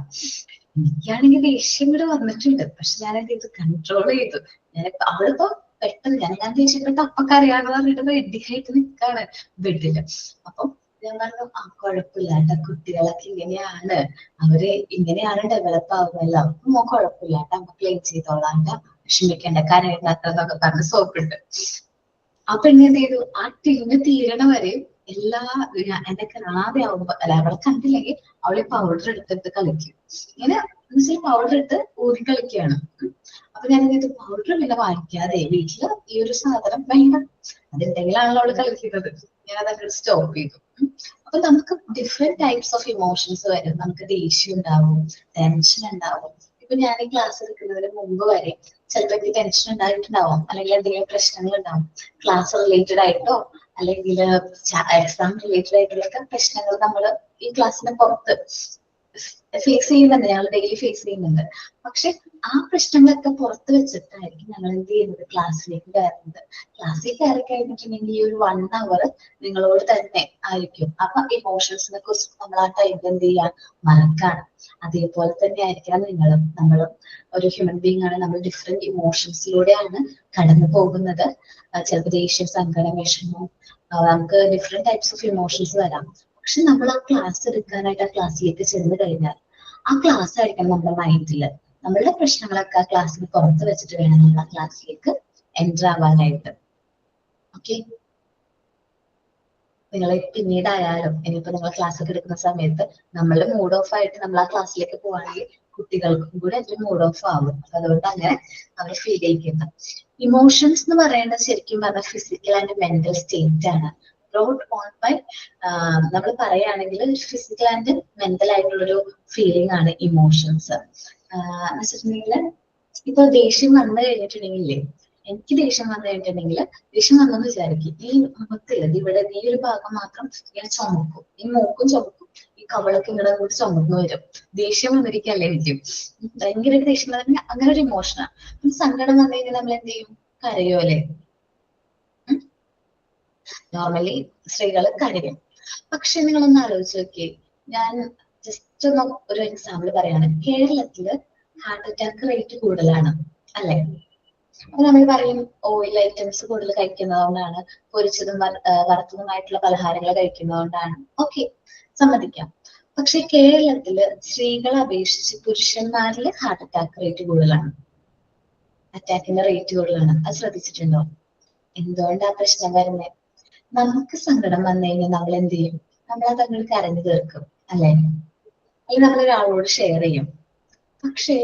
എനിക്കാണെങ്കിൽ ദേഷ്യം കൂടെ വന്നിട്ടുണ്ട്, പക്ഷെ ഞാനത് ഇത് കൺട്രോൾ ചെയ്തു. അവളിപ്പോ പെട്ടെന്ന് ഞാൻ ദേഷ്യപ്പെട്ട അപ്പക്കറിയാന്ന് പറഞ്ഞിട്ട് റെഡിയായിട്ട് നിൽക്കാണ് ബെഡില്. അപ്പൊ ഞാൻ പറഞ്ഞു, കുഴപ്പമില്ല കേട്ടോ, കുട്ടികളൊക്കെ ഇങ്ങനെയാണ്, അവര് ഇങ്ങനെയാണ് ഡെവലപ്പ് ആവുന്നല്ലോ, അപ്പൊ കുഴപ്പമില്ല കേട്ടോ, അമ്മ ക്ലീൻ ചെയ്തോളാം കേട്ടോ, വിഷമിക്കേണ്ട, കരയുന്നൊക്കെ പറഞ്ഞ് സോപ്പിട്ട്. അപ്പൊ എന്ത് ചെയ്തു, ആ ടീമിന് തീരണ വരെ എന്റെ ആദ്യം ആവുമ്പോ അവളെ കണ്ടില്ലെങ്കിൽ അവളെ പൗഡർ എടുത്തിട്ട് കളിക്കും. ഇങ്ങനെ പൗഡർ ഇട്ട് ഊതി കളിക്കുകയാണ്. അപ്പൊ ഞാൻ എന്ത് ചെയ്തു, പൗഡർ ഇങ്ങനെ വാങ്ങിക്കാതെ വീട്ടില് ഈ ഒരു സാധനം വേണം, അതുണ്ടെങ്കിലാണല്ലോ അവള് കളിക്കുന്നത്. ഞാൻ അതങ്ങോട്ട് സ്റ്റോപ്പ് ചെയ്തു. അപ്പൊ നമുക്ക് ഡിഫറെന്റ് ടൈപ്സ് ഓഫ് ഇമോഷൻസ് വരും. നമുക്ക് ദേഷ്യം ഉണ്ടാവും, ടെൻഷൻ ഉണ്ടാവും. ഇപ്പൊ ഞാൻ ഈ ക്ലാസ് എടുക്കുന്നതിന് മുമ്പ് വരെ ചിലപ്പോൾ എനിക്ക് ടെൻഷൻ ഉണ്ടായിട്ടുണ്ടാവും, അല്ലെങ്കിൽ എന്തെങ്കിലും പ്രശ്നങ്ങൾ ഉണ്ടാവും, ക്ലാസ് റിലേറ്റഡ് ആയിട്ടോ അല്ലെങ്കിൽ എക്സാം റിലേറ്റഡ് ആയിട്ടുള്ള പ്രശ്നങ്ങൾ നമ്മൾ ഈ ക്ലാസ്സിന് പുറത്ത് ഫേസ് ചെയ്യുന്നുണ്ട്, ഞങ്ങൾ ഡെയിലി ഫേസ് ചെയ്യുന്നുണ്ട്. പക്ഷെ ആ പ്രശ്നങ്ങളൊക്കെ പുറത്ത് വെച്ചിട്ടായിരിക്കും ഞങ്ങൾ എന്ത് ചെയ്യുന്നത്, ക്ലാസ്സിലേക്ക് കയറുന്നത്. ക്ലാസ്സിൽ കയറി കഴിഞ്ഞിട്ടുണ്ടെങ്കിൽ ഈ ഒരു 1 hour നിങ്ങളോട് തന്നെ ആയിരിക്കും. അപ്പൊ ഇമോഷൻസിനെ കുറിച്ച് നമ്മൾ ആ ടൈം എന്ത് ചെയ്യാൻ മറക്കാണ്. അതേപോലെ തന്നെ ആയിരിക്കണം നമ്മളും ഒരു ഹ്യൂമൻ ബീങ് ആണ്. നമ്മൾ ഡിഫറെന്റ് ഇമോഷൻസിലൂടെയാണ് കടന്നു പോകുന്നത്. ചിലപ്പോൾ ദേഷ്യം, സങ്കടം, വിഷമം, നമുക്ക് ഡിഫറെന്റ് ടൈപ്സ് ഓഫ് ഇമോഷൻസ് വരാം. പക്ഷെ നമ്മൾ ആ ക്ലാസ് എടുക്കാനായിട്ട് ആ ക്ലാസ്സിലേക്ക് ചെന്ന് കഴിഞ്ഞാൽ ആ ക്ലാസ് ആയിരിക്കണം നമ്മുടെ മൈൻഡില്. നമ്മളുടെ പ്രശ്നങ്ങളൊക്കെ ആ ക്ലാസ്സിൽ പുറത്ത് വെച്ചിട്ട് വേണം നമ്മൾ ആ ക്ലാസ്സിലേക്ക് എൻ്റർ ആവാനായിട്ട്. ഓക്കെ, നിങ്ങൾ പിന്നീടായാലും ഇനിയിപ്പോ നിങ്ങൾ ക്ലാസ് ഒക്കെ എടുക്കുന്ന സമയത്ത് നമ്മളുടെ മൂഡ് ഓഫ് ആയിട്ട് നമ്മൾ ആ ക്ലാസ്സിലേക്ക് പോവാണെങ്കിൽ കുട്ടികൾക്കും കൂടെ അതിൽ മൂഡ് ഓഫ് ആവും. അതുകൊണ്ട് അങ്ങനെ അവർ ഫീൽ ചെയ്യിക്കുന്ന ഇമോഷൻസ് എന്ന് പറയുന്നത് ശരിക്കും പറഞ്ഞാൽ ഫിസിക്കൽ ആൻഡ് മെന്റൽ സ്റ്റേറ്റ് ആണ്. ബ്രോഡ് ഓൺ ബൈ നമ്മൾ പറയുകയാണെങ്കിൽ ഫിസിക്കൽ ആൻഡ് മെന്റൽ ആയിട്ടുള്ളൊരു ഫീലിംഗ് ആണ് ഇമോഷൻസ്. എന്ന് വെച്ചിട്ടുണ്ടെങ്കിൽ ഇപ്പൊ ദേഷ്യം വന്നു കഴിഞ്ഞിട്ടുണ്ടെങ്കിലേ, എനിക്ക് ദേഷ്യം വന്നു കഴിഞ്ഞിട്ടുണ്ടെങ്കിൽ, ദേഷ്യം വന്നെന്ന് വിചാരിക്കും, ഈ മുഖത്തില്ല ഇവിടെ ഈ ഒരു ഭാഗം മാത്രം ഇങ്ങനെ ചുമക്കും, ഈ മൂക്കും ചുമക്കും, ഈ കവളൊക്കെ ഇങ്ങനെ കൂടി ചുമന്നു വരും. ദേഷ്യം വന്നിരിക്കല്ലേ എനിക്ക്, ഭയങ്കര ദേഷ്യം വന്നിട്ടുണ്ടെങ്കിൽ അങ്ങനെ ഒരു ഇമോഷനാണ്. സങ്കടം വന്നു കഴിഞ്ഞാൽ നമ്മൾ എന്ത് ചെയ്യും, കരയോ അല്ലേ? നോർമലി സ്ത്രീകൾ കരയും. പക്ഷെ നിങ്ങളൊന്ന് ആലോചിച്ച് നോക്കിയേ, ഞാൻ ജസ്റ്റ് ഒന്ന് ഒരു എക്സാമ്പിൾ പറയാണ്. കേരളത്തില് ഹാർട്ട് അറ്റാക്ക് റേറ്റ് കൂടുതലാണ് അല്ലെ? അപ്പൊ നമ്മൾ പറയും ഓയിൽ ഐറ്റംസ് കൂടുതൽ കഴിക്കുന്നതുകൊണ്ടാണ്, പൊരിച്ചതും വറുത്തതുമായിട്ടുള്ള പലഹാരങ്ങൾ കഴിക്കുന്നതുകൊണ്ടാണ്. ഓക്കെ, സമ്മതിക്കാം. പക്ഷെ കേരളത്തില് സ്ത്രീകളെ അപേക്ഷിച്ച് പുരുഷന്മാരിൽ ഹാർട്ട് അറ്റാക്ക് റേറ്റ് കൂടുതലാണ്, അറ്റാക്കിന്റെ റേറ്റ് കൂടുതലാണ്. അത് ശ്രദ്ധിച്ചിട്ടുണ്ടോ? എന്തുകൊണ്ടാ പ്രശ്നം വരുന്നത്? നമുക്ക് സങ്കടം വന്നു കഴിഞ്ഞാൽ നമ്മൾ എന്ത് ചെയ്യും, നമ്മളത് അങ്ങോട്ട് കരഞ്ഞു തീർക്കും അല്ലെ? അല്ലെങ്കിൽ നമ്മൾ ഒരാളോട് ഷെയർ ചെയ്യും. പക്ഷേ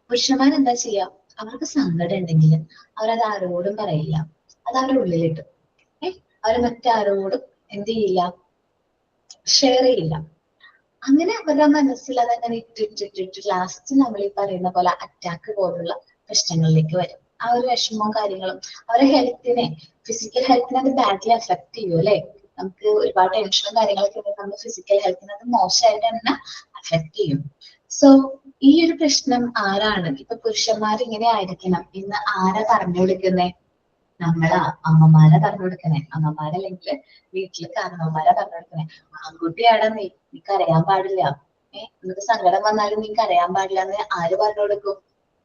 പുരുഷന്മാരെന്താ ചെയ്യാ, അവർക്ക് സങ്കടം ഉണ്ടെങ്കിൽ അവരത് ആരോടും പറയില്ല, അത് അവരുടെ ഉള്ളിലിട്ട് അവർ മറ്റാരോടും എന്ത് ചെയ്യില്ല, ഷെയർ ചെയ്യില്ല. അങ്ങനെ അവരുടെ മനസ്സിൽ അതങ്ങനെ ഇട്ടിട്ടിട്ടിട്ട് ലാസ്റ്റ് നമ്മൾ ഈ പറയുന്ന പോലെ അറ്റാക്ക് പോലുള്ള പ്രശ്നങ്ങളിലേക്ക് വരും. ആ ഒരു വിഷമവും കാര്യങ്ങളും അവരുടെ ഹെൽത്തിനെ, ഫിസിക്കൽ ഹെൽത്തിനെ അത് ബാഡ്ലി അഫക്ട് ചെയ്യും അല്ലെ? നമുക്ക് ഒരുപാട് ടെൻഷനും കാര്യങ്ങളൊക്കെ ഉണ്ടെങ്കിൽ നമ്മുടെ ഫിസിക്കൽ ഹെൽത്തിനെ അത് മോശമായിട്ട് തന്നെ അഫക്ട് ചെയ്യും. സോ ഈ ഒരു പ്രശ്നം ആരാണ്, ഇപ്പൊ പുരുഷന്മാർ ഇങ്ങനെ ആയിരിക്കണം എന്ന് ആരാ പറഞ്ഞു കൊടുക്കുന്നേ? നമ്മളാ അമ്മമാരെ പറഞ്ഞു കൊടുക്കണേ. അമ്മമാരല്ലെങ്കിൽ വീട്ടില് കാരണവന്മാരാ പറഞ്ഞു കൊടുക്കണേ. ആൺകുട്ടിയാടാ നീക്ക് അറിയാൻ പാടില്ല, നിനക്ക് സങ്കടം വന്നാലും നീക്ക് അറിയാൻ പാടില്ല എന്ന് ആര് പറഞ്ഞു കൊടുക്കും?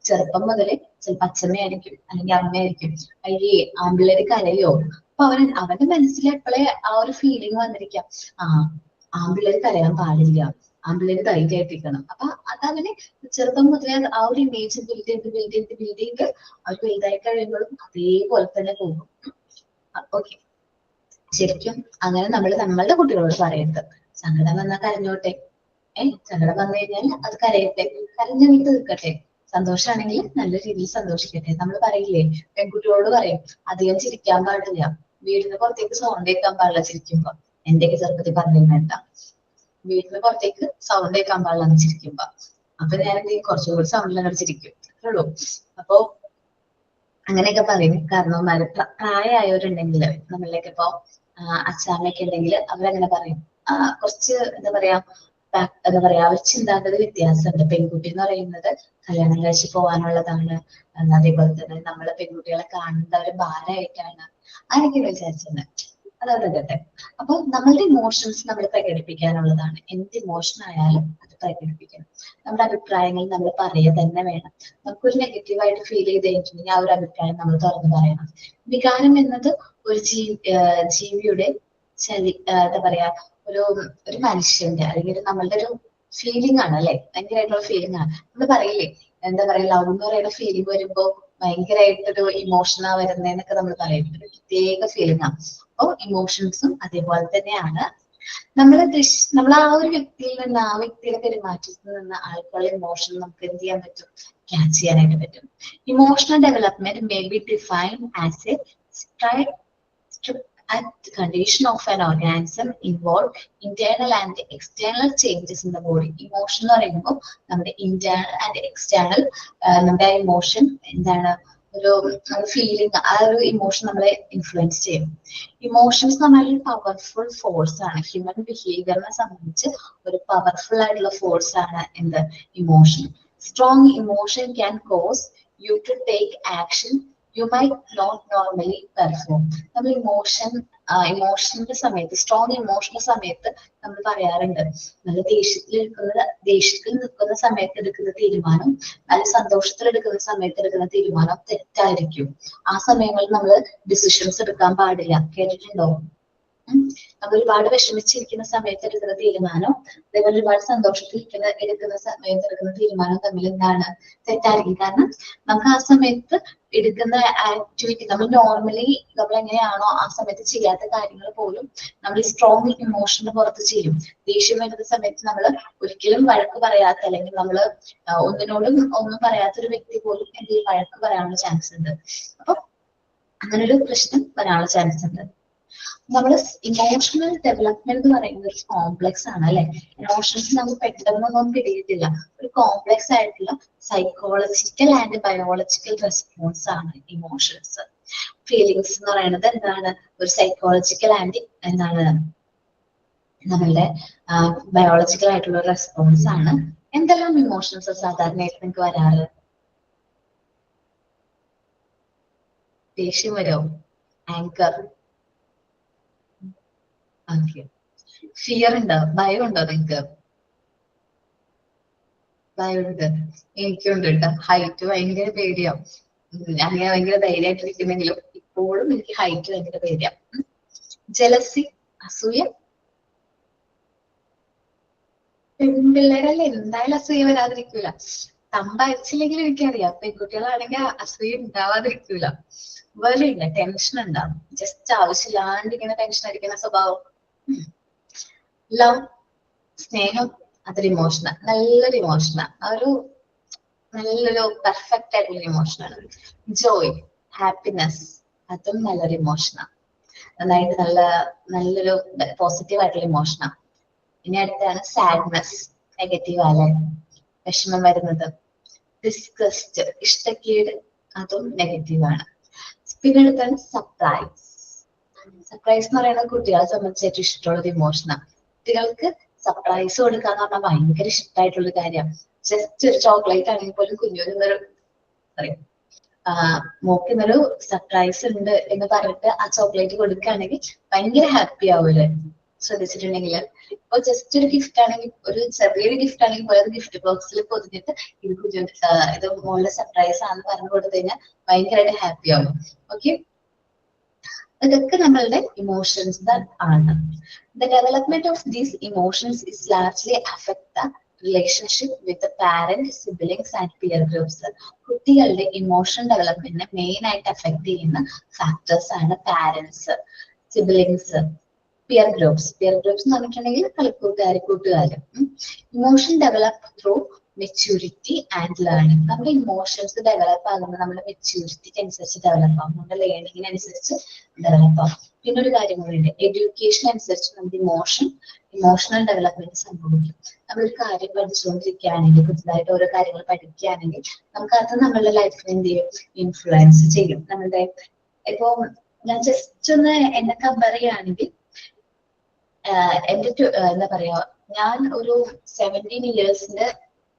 ചെറുപ്പം മുതലേ ചിലപ്പോ അച്ഛമ്മയായിരിക്കും അല്ലെങ്കിൽ അമ്മയായിരിക്കും. അയ്യേ ആൺപിള്ളേര് കരയോ? അപ്പൊ അവന്റെ മനസ്സിൽ എപ്പോഴേ ആ ഒരു ഫീലിംഗ് വന്നിരിക്കാം, ആൺപിള്ളേര് കരയാൻ പാടില്ല, ആൺപിള്ളേര് ധൈര്യമായിട്ടിരിക്കണം. അപ്പൊ അതവന് ചെറുപ്പം മുതലേ ആ ഒരു ഇമേജ് ബിൽഡ് ചെയ്ത് അവർ വലുതായി കഴിയുമ്പോഴും അതേപോലെ തന്നെ പോകും. ഓക്കെ, ശരിക്കും അങ്ങനെ നമ്മളുടെ കുട്ടികളോട് പറയരുത്, സങ്കടം വന്നാൽ കരഞ്ഞോട്ടെ, സങ്കടം വന്നു കഴിഞ്ഞാൽ അത് കരയട്ടെ, കരഞ്ഞു തീർക്കട്ടെ. സന്തോഷമാണെങ്കിൽ നല്ല രീതിയിൽ സന്തോഷിക്കട്ടെ. നമ്മൾ പറയില്ലേ, പെൺകുട്ടികളോട് പറയും അധികം ചിരിക്കാൻ പാടില്ല, വീടിന് പുറത്തേക്ക് സൗണ്ട് കേൾക്കാൻ പാടില്ല ചിരിക്കുമ്പോ. എന്റെയൊക്കെ ചെറുപ്പത്തിൽ പറഞ്ഞിരുന്നേട്ട, വീടിന് പുറത്തേക്ക് സൗണ്ട് കേൾക്കാൻ പാടില്ല ചിരിക്കുമ്പോ. അപ്പൊ ഞാൻ കുറച്ചുകൂടി സൗണ്ടിൽ ചിരിക്കും, അത്രേ. അപ്പൊ അങ്ങനെയൊക്കെ പറയും. കാരണവന്മാര് പ്രായമായവരുണ്ടെങ്കിൽ, നമ്മളിലേക്ക് ഇപ്പൊ അച്ഛാമ്മയൊക്കെ ഉണ്ടെങ്കിൽ അവരങ്ങനെ പറയും. കുറച്ച് എന്താ പറയാ അവർ ചിന്താഗതി വ്യത്യാസമുണ്ട്. പെൺകുട്ടി എന്ന് പറയുന്നത് കല്യാണം കഴിച്ച് പോകാനുള്ളതാണ്, അതേപോലെ തന്നെ നമ്മളെ പെൺകുട്ടികളെ കാണുന്നത് ഒരു ഭാരമായിട്ടാണ്, അങ്ങനെയൊക്കെ വിചാരിച്ചത്. അതവിടെ കേട്ടെ. അപ്പൊ നമ്മളുടെ ഇമോഷൻസ് നമ്മൾ പ്രകടിപ്പിക്കാനുള്ളതാണ്. എന്ത് ഇമോഷൻ ആയാലും അത് പ്രകടിപ്പിക്കണം. നമ്മുടെ അഭിപ്രായങ്ങൾ നമ്മൾ പറയുക തന്നെ വേണം. നമുക്കൊരു നെഗറ്റീവായിട്ട് ഫീൽ ചെയ്ത് കഴിഞ്ഞിട്ടുണ്ടെങ്കിൽ ആ ഒരു അഭിപ്രായം നമ്മൾ തുറന്നു പറയണം. വികാരം എന്നത് ഒരു ജീവിയുടെ എന്താ പറയാ, ഒരു മനുഷ്യന്റെ അല്ലെങ്കിൽ നമ്മളുടെ ഒരു ഫീലിംഗ് ആണ് അല്ലെ? ഭയങ്കരമായിട്ടുള്ള ഫീലിംഗ് ആണ്. നമ്മൾ പറയില്ലേ, എന്താ പറയാ, ലവ് എന്ന് പറയുന്ന ഫീലിംഗ് വരുമ്പോ ഭയങ്കരമായിട്ടൊരു ഇമോഷനാ വരുന്നതെന്നൊക്കെ നമ്മൾ പറയും. ഒരു പ്രത്യേക ഫീലിംഗ് ആണ്. അപ്പൊ ഇമോഷൻസും അതേപോലെ തന്നെയാണ്. നമ്മൾ ആ ഒരു വ്യക്തിയിൽ നിന്ന്, ആ വ്യക്തിയുടെ പെരുമാറ്റത്തിൽ നിന്ന് ആൾക്കുള്ള ഇമോഷൻ നമുക്ക് എന്ത് ചെയ്യാൻ പറ്റും, ക്യാച്ച് ചെയ്യാനായിട്ട് പറ്റും. Emotional development may be defined as A at the condition of an organism involve internal and external changes in the body. Emotion എന്ന് പറയുമ്പോൾ നമ്മുടെ ഇന്റേണൽ ആൻഡ് എക്സ്റ്റേണൽ, നമ്മുടെ ഇമോഷൻ എന്താണ്, ഒരു ഫീലിംഗ്, ആ ഒരു ഇമോഷൻ നമ്മളെ ഇൻഫ്ലുവൻസ് ചെയ്യും. ഇമോഷൻസ് എന്ന് പറഞ്ഞാൽ ഒരു പവർഫുൾ ഫോഴ്സ് ആണ്. ഹ്യൂമൻ ബിഹേവിയറിനെ സംബന്ധിച്ച് ഒരു പവർഫുൾ ആയിട്ടുള്ള ഫോഴ്സ് ആണ് എന്ത്, emotion. Strong emotion can cause you to take action you might not normally perform. നമ്മൾ ഇമോഷന്റെ സമയത്ത്, സ്ട്രോങ് ഇമോഷന്റെ സമയത്ത് നമ്മൾ പറയാറുണ്ട്, നല്ല ദേഷ്യത്തിൽ നിൽക്കുന്ന സമയത്ത് എടുക്കുന്ന തീരുമാനം നല്ല സന്തോഷത്തിൽ എടുക്കുന്ന സമയത്ത് എടുക്കുന്ന തീരുമാനം തെറ്റായിരിക്കും. ആ സമയങ്ങളിൽ നമ്മൾ ഡിസിഷൻസ് എടുക്കാൻ പാടില്ല. കേട്ടിട്ടുണ്ടോ? നമ്മൾ ഒരുപാട് വിഷമിച്ചിരിക്കുന്ന സമയത്ത് എടുക്കുന്ന തീരുമാനം, അതേപോലെ ഒരുപാട് സന്തോഷത്തിൽ എടുക്കുന്ന സമയത്ത് എടുക്കുന്ന തീരുമാനം തമ്മിൽ എന്താണ്, തെറ്റായിരിക്കും. കാരണം നമുക്ക് ആ സമയത്ത് എടുക്കുന്ന ആക്ടിവിറ്റി, നമ്മൾ നോർമലി നമ്മൾ എങ്ങനെയാണോ ആ സമയത്ത് ചെയ്യാത്ത കാര്യങ്ങൾ പോലും നമ്മൾ ഈ സ്ട്രോങ് ഇമോഷന് പുറത്ത് ചെയ്യും. ദേഷ്യം വരുന്ന സമയത്ത് നമ്മൾ ഒരിക്കലും വഴക്ക് പറയാത്ത, അല്ലെങ്കിൽ നമ്മൾ ഒന്നിനോടും ഒന്നും പറയാത്തൊരു വ്യക്തി പോലും എന്തെങ്കിലും വഴക്ക് പറയാനുള്ള ചാൻസ് ഉണ്ട്. അപ്പൊ അങ്ങനൊരു പ്രശ്നം വരാനുള്ള ചാൻസ് ഉണ്ട്. നമ്മൾ ഇമോഷണൽ ഡെവലപ്മെന്റ് എന്ന് പറയുന്നത് ഒരു കോംപ്ലക്സ് ആണ് അല്ലെ. ഇമോഷൻസ് നമുക്ക് പെട്ടെന്നൊന്നും പിടിയിട്ടില്ല. ഒരു കോംപ്ലക്സ് ആയിട്ടുള്ള സൈക്കോളജിക്കൽ ആൻഡ് ബയോളജിക്കൽ റെസ്പോൺസ് ആണ് ഇമോഷൻസ്. ഫീലിങ്സ് എന്ന് പറയുന്നത് എന്താണ്, ഒരു സൈക്കോളജിക്കൽ ആൻഡ് എന്താണ് നമ്മളുടെ ബയോളജിക്കൽ ആയിട്ടുള്ള റെസ്പോൺസ് ആണ്. എന്തെല്ലാം ഇമോഷൻസ് സാധാരണയായിട്ട് നിങ്ങൾക്ക് വരാറ്? ദേഷ്യം വരും, ആങ്കർ, ഫിയർ ഉണ്ടോ, ഭയം ഉണ്ടോ നിങ്ങൾക്ക്? ഭയമുണ്ട്, എനിക്കുണ്ട് കേട്ടോ. ഹൈറ്റ് ഭയങ്കര പേടിയാവും. അങ്ങനെ ഭയങ്കര ധൈര്യമായിട്ടിരിക്കുന്നെങ്കിലും ഇപ്പോഴും എനിക്ക് ഹൈറ്റ് ഭയങ്കര പേടിയാവും. ജലസി, അസൂയ. പെൺപിള്ളേരല്ലേ, എന്തായാലും അസൂയ വരാതിരിക്കൂല. തമ്പയച്ചില്ലെങ്കിലും എനിക്കറിയാം പെൺകുട്ടികളാണെങ്കിൽ അസൂയ ഉണ്ടാവാതിരിക്കൂല. വേറില്ല, ടെൻഷൻ ഉണ്ടാവും. ജസ്റ്റ് ആവശ്യമില്ലാണ്ട് ഇങ്ങനെ ടെൻഷൻ അടിക്കുന്ന സ്വഭാവം. ലവ്, സ്നേഹം, അതൊരു ഇമോഷനാ, നല്ലൊരു ഇമോഷനാ. നല്ലൊരു പെർഫെക്റ്റ് ആയിട്ടുള്ള ഇമോഷനാണ്. ജോയ്, ഹാപ്പിനെസ്, അതും നല്ലൊരു ഇമോഷനാ. നന്നായിട്ട് നല്ലൊരു പോസിറ്റീവ് ആയിട്ടുള്ള ഇമോഷനാ. ഇനി അടുത്താണ് സാഡ്നെസ്, നെഗറ്റീവ് അല്ലെ, വിഷമം വരുന്നത്. ഡിസ്ഗസ്റ്റ്, ഇഷ്ടക്കേട്, അതും നെഗറ്റീവാണ്. പിന്നെ അടുത്താണ് സർപ്രൈസ്. സർപ്രൈസ് എന്ന് പറയുന്നത് കുട്ടികളെ സംബന്ധിച്ച് ഏറ്റവും ഇഷ്ടമുള്ള ഒരു ഇമോഷനാണ്. കുട്ടികൾക്ക് സർപ്രൈസ് കൊടുക്കാന്ന് പറഞ്ഞാൽ ഭയങ്കര ഇഷ്ടമായിട്ടുള്ള കാര്യമാണ്. ജസ്റ്റ് ഒരു ചോക്ലേറ്റ് ആണെങ്കിൽ പോലും കുഞ്ഞുനൊരു പറയും മോക്കിന്നൊരു സർപ്രൈസ് ഉണ്ട് എന്ന് പറഞ്ഞിട്ട് ആ ചോക്ലേറ്റ് കൊടുക്കുകയാണെങ്കിൽ ഭയങ്കര ഹാപ്പി ആവൂലെ. ശ്രദ്ധിച്ചിട്ടുണ്ടെങ്കിൽ ഇപ്പൊ ജസ്റ്റ് ഒരു ഗിഫ്റ്റ് ആണെങ്കിൽ, ഒരു ചെറിയൊരു ഗിഫ്റ്റ് ആണെങ്കിൽ പോലും അത് ഗിഫ്റ്റ് ബോക്സിൽ പൊതിഞ്ഞിട്ട് ഇത് മോളുടെ സർപ്രൈസ് ആണെന്ന് പറഞ്ഞു കൊടുത്തു കഴിഞ്ഞാൽ ഭയങ്കരമായിട്ട് ഹാപ്പി ആവും. ഓക്കെ, ഇതൊക്കെ നമ്മളുടെ ഇമോഷൻസ് ആണ്. The development of these emotions is largely affect the relationship with the parent, siblings and peer groups. കുട്ടികളുടെ ഇമോഷൻ ഡെവലപ്മെന്റിനെ മെയിൻ ആയിട്ട് അഫക്ട് ചെയ്യുന്ന ഫാക്ടേഴ്സ് ആണ് parents, siblings, peer groups. Peer groups എന്ന് പറഞ്ഞിട്ടുണ്ടെങ്കിൽ കൂട്ടുകാര്. Emotion develop through maturity and learning. നമ്മുടെ emotions develop ആകുമ്പോൾ നമ്മുടെ മെച്യൂരിറ്റിക്ക് അനുസരിച്ച് ഡെവലപ്പ് ആകും, നമ്മുടെ ലേണിങ്ങിനനുസരിച്ച് ഡെവലപ്പ് ആകും. പിന്നെ ഒരു കാര്യം കൂടിയുണ്ട്, എഡ്യൂക്കേഷൻ അനുസരിച്ച് നമ്മുടെ ഇമോഷണൽ ഡെവലപ്മെന്റ് സംഭവിക്കും. നമ്മളൊരു കാര്യം പഠിച്ചുകൊണ്ടിരിക്കുകയാണെങ്കിൽ, പുതുതായിട്ട് ഓരോ കാര്യങ്ങൾ പഠിക്കുകയാണെങ്കിൽ നമുക്കത് നമ്മളുടെ ലൈഫിനെ എന്ത് ചെയ്യും, ഇൻഫ്ലുവൻസ് ചെയ്യും. നമ്മളുടെ ഇപ്പൊ ഞാൻ ജസ്റ്റ് ഒന്ന് എന്നെ കമ്പയർ ചെയ്യുകയാണെങ്കിൽ, എന്റെ എന്താ പറയാ, ഞാൻ ഒരു 17 ഇയേഴ്സിന്റെ,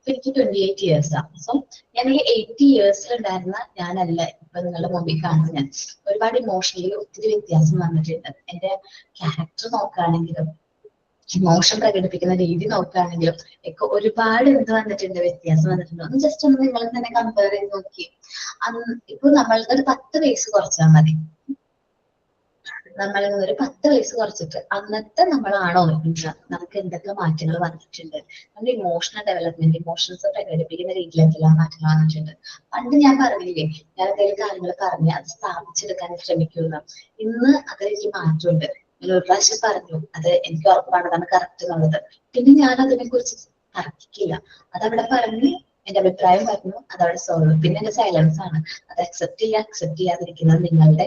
എനിക്ക് 28 ഇയേഴ്സാണ്. സോ ഞാൻ ഈ 80 ഇയേഴ്സിലുണ്ടായിരുന്ന ഞാനല്ല ഇപ്പൊ നിങ്ങളുടെ മുമ്പിൽ കാണുന്നത്. ഞാൻ ഒരുപാട് ഇമോഷണലി ഒത്തിരി വ്യത്യാസം വന്നിട്ടുണ്ട്. എന്റെ ക്യാരക്ടർ നോക്കുകയാണെങ്കിലും, ഇമോഷൻ പ്രകടിപ്പിക്കുന്ന രീതി നോക്കുകയാണെങ്കിലും ഒക്കെ ഒരുപാട് വന്നിട്ടുണ്ട്, വ്യത്യാസം വന്നിട്ടുണ്ട്. ഒന്ന് ജസ്റ്റ് ഒന്ന് നിങ്ങൾ തന്നെ കമ്പയർ ചെയ്ത് നോക്കി. ഇപ്പൊ നമ്മളുടെ ഒരു 10 വയസ്സ് കുറച്ചാൽ മതി. നമ്മളിൽ നിന്നൊരു 10 വയസ്സ് കുറച്ചിട്ട് അന്നത്തെ നമ്മളാണോ നമുക്ക് എന്തൊക്കെ മാറ്റങ്ങൾ വന്നിട്ടുണ്ട്. നമ്മുടെ ഇമോഷണൽ ഡെവലപ്മെന്റ്, ഇമോഷൻസ് പ്രകടിപ്പിക്കുന്ന രീതിയിൽ എന്തെല്ലാം മാറ്റങ്ങൾ വന്നിട്ടുണ്ട്. പണ്ട് ഞാൻ പറഞ്ഞില്ലേ, ഞാൻ എന്തെങ്കിലും കാര്യങ്ങൾ പറഞ്ഞ് അത് സ്ഥാപിച്ചെടുക്കാൻ ശ്രമിക്കുന്നു. ഇന്ന് അതിലേക്ക് മാറ്റമുണ്ട്. ഞാൻ ഒരു പ്രാവശ്യം പറഞ്ഞു, അത് എനിക്ക് ഉറപ്പാണ് അതാണ് കറക്റ്റ് എന്നുള്ളത്. പിന്നെ ഞാൻ അതിനെ കുറിച്ച് തർക്കിക്കില്ല. അതവിടെ പറഞ്ഞ് എന്റെ അഭിപ്രായം പറഞ്ഞു, അതവിടെ സോൾവ്. പിന്നെ എന്റെ സൈലൻസ് ആണ്. അത് അക്സെപ്റ്റ് ചെയ്യാതിരിക്കുന്നത് നിങ്ങളുടെ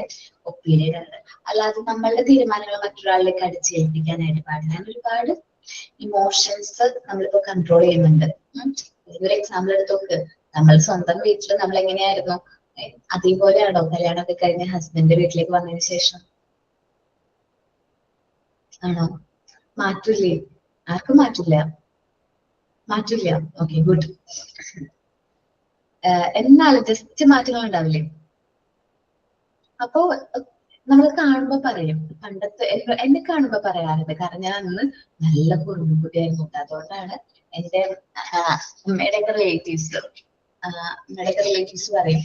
ഒപ്പീനിയൻ ആണ്. അല്ലാതെ നമ്മളുടെ തീരുമാനങ്ങൾ മറ്റൊരാളിലേക്ക് അടിച്ചേൽപ്പിക്കാനായിട്ട് പാടില്ല. ഞാൻ ഒരുപാട് ഇമോഷൻസ് നമ്മളിപ്പോ കൺട്രോൾ ചെയ്യുന്നുണ്ട്. ഒരു എക്സാമ്പിൾ എടുത്ത് നോക്ക്. നമ്മൾ സ്വന്തം വീട്ടിൽ നമ്മൾ എങ്ങനെയായിരുന്നു, അതേപോലെയാണോ കല്യാണമൊക്കെ കഴിഞ്ഞ് ഹസ്ബൻഡ് വീട്ടിലേക്ക് വന്നതിന് ശേഷം? ആണോ? മാറ്റൂലേ? ആർക്കും മാറ്റില്ല. Okay, good. എന്നാലും ജസ്റ്റ് മാറ്റങ്ങൾ ഉണ്ടാവില്ലേ? അപ്പോ നമ്മൾ കാണുമ്പോ പറയും, പണ്ടത്തെ എന്നെ കാണുമ്പോ പറയാറുണ്ട്. കാരണം ഞാൻ അന്ന് നല്ല കുറുമ്പുകുട്ടിയായിരുന്നു. അതുകൊണ്ടാണ് എന്റെ അമ്മയുടെയൊക്കെ റിലേറ്റീവ്സ് പറയും,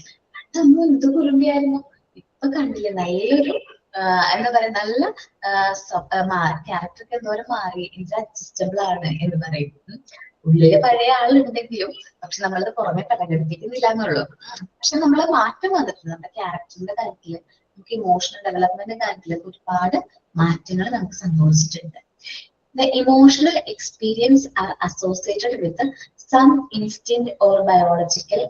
അമ്മ എന്ത് കുറുമ്പിയായിരുന്നു, ഇപ്പൊ കണ്ടില്ലേ നല്ലൊരു എന്താ പറയാ, നല്ല ക്യാരക്ടറൊക്കെ എന്തോരം മാറി, ഇത് അഡ്ജസ്റ്റബിൾ ആണ് എന്ന് പറയും. ഉള്ളില് പഴയ ആളുണ്ടെങ്കിലും പക്ഷെ നമ്മളത് പുറമെ പ്രകടിപ്പിക്കുന്നില്ല എന്നുള്ളൂ. പക്ഷെ നമ്മള് മാറ്റം വന്നിട്ടുണ്ട് നമ്മുടെ ക്യാരക്ടറിന്റെ കാര്യത്തില്, നമുക്ക് ഇമോഷണൽ ഡെവലപ്മെന്റ് കാര്യത്തില് ഒരുപാട് മാറ്റങ്ങൾ നമുക്ക് സംഭവിച്ചിട്ടുണ്ട്. The emotional experience are associated with some instinct or biological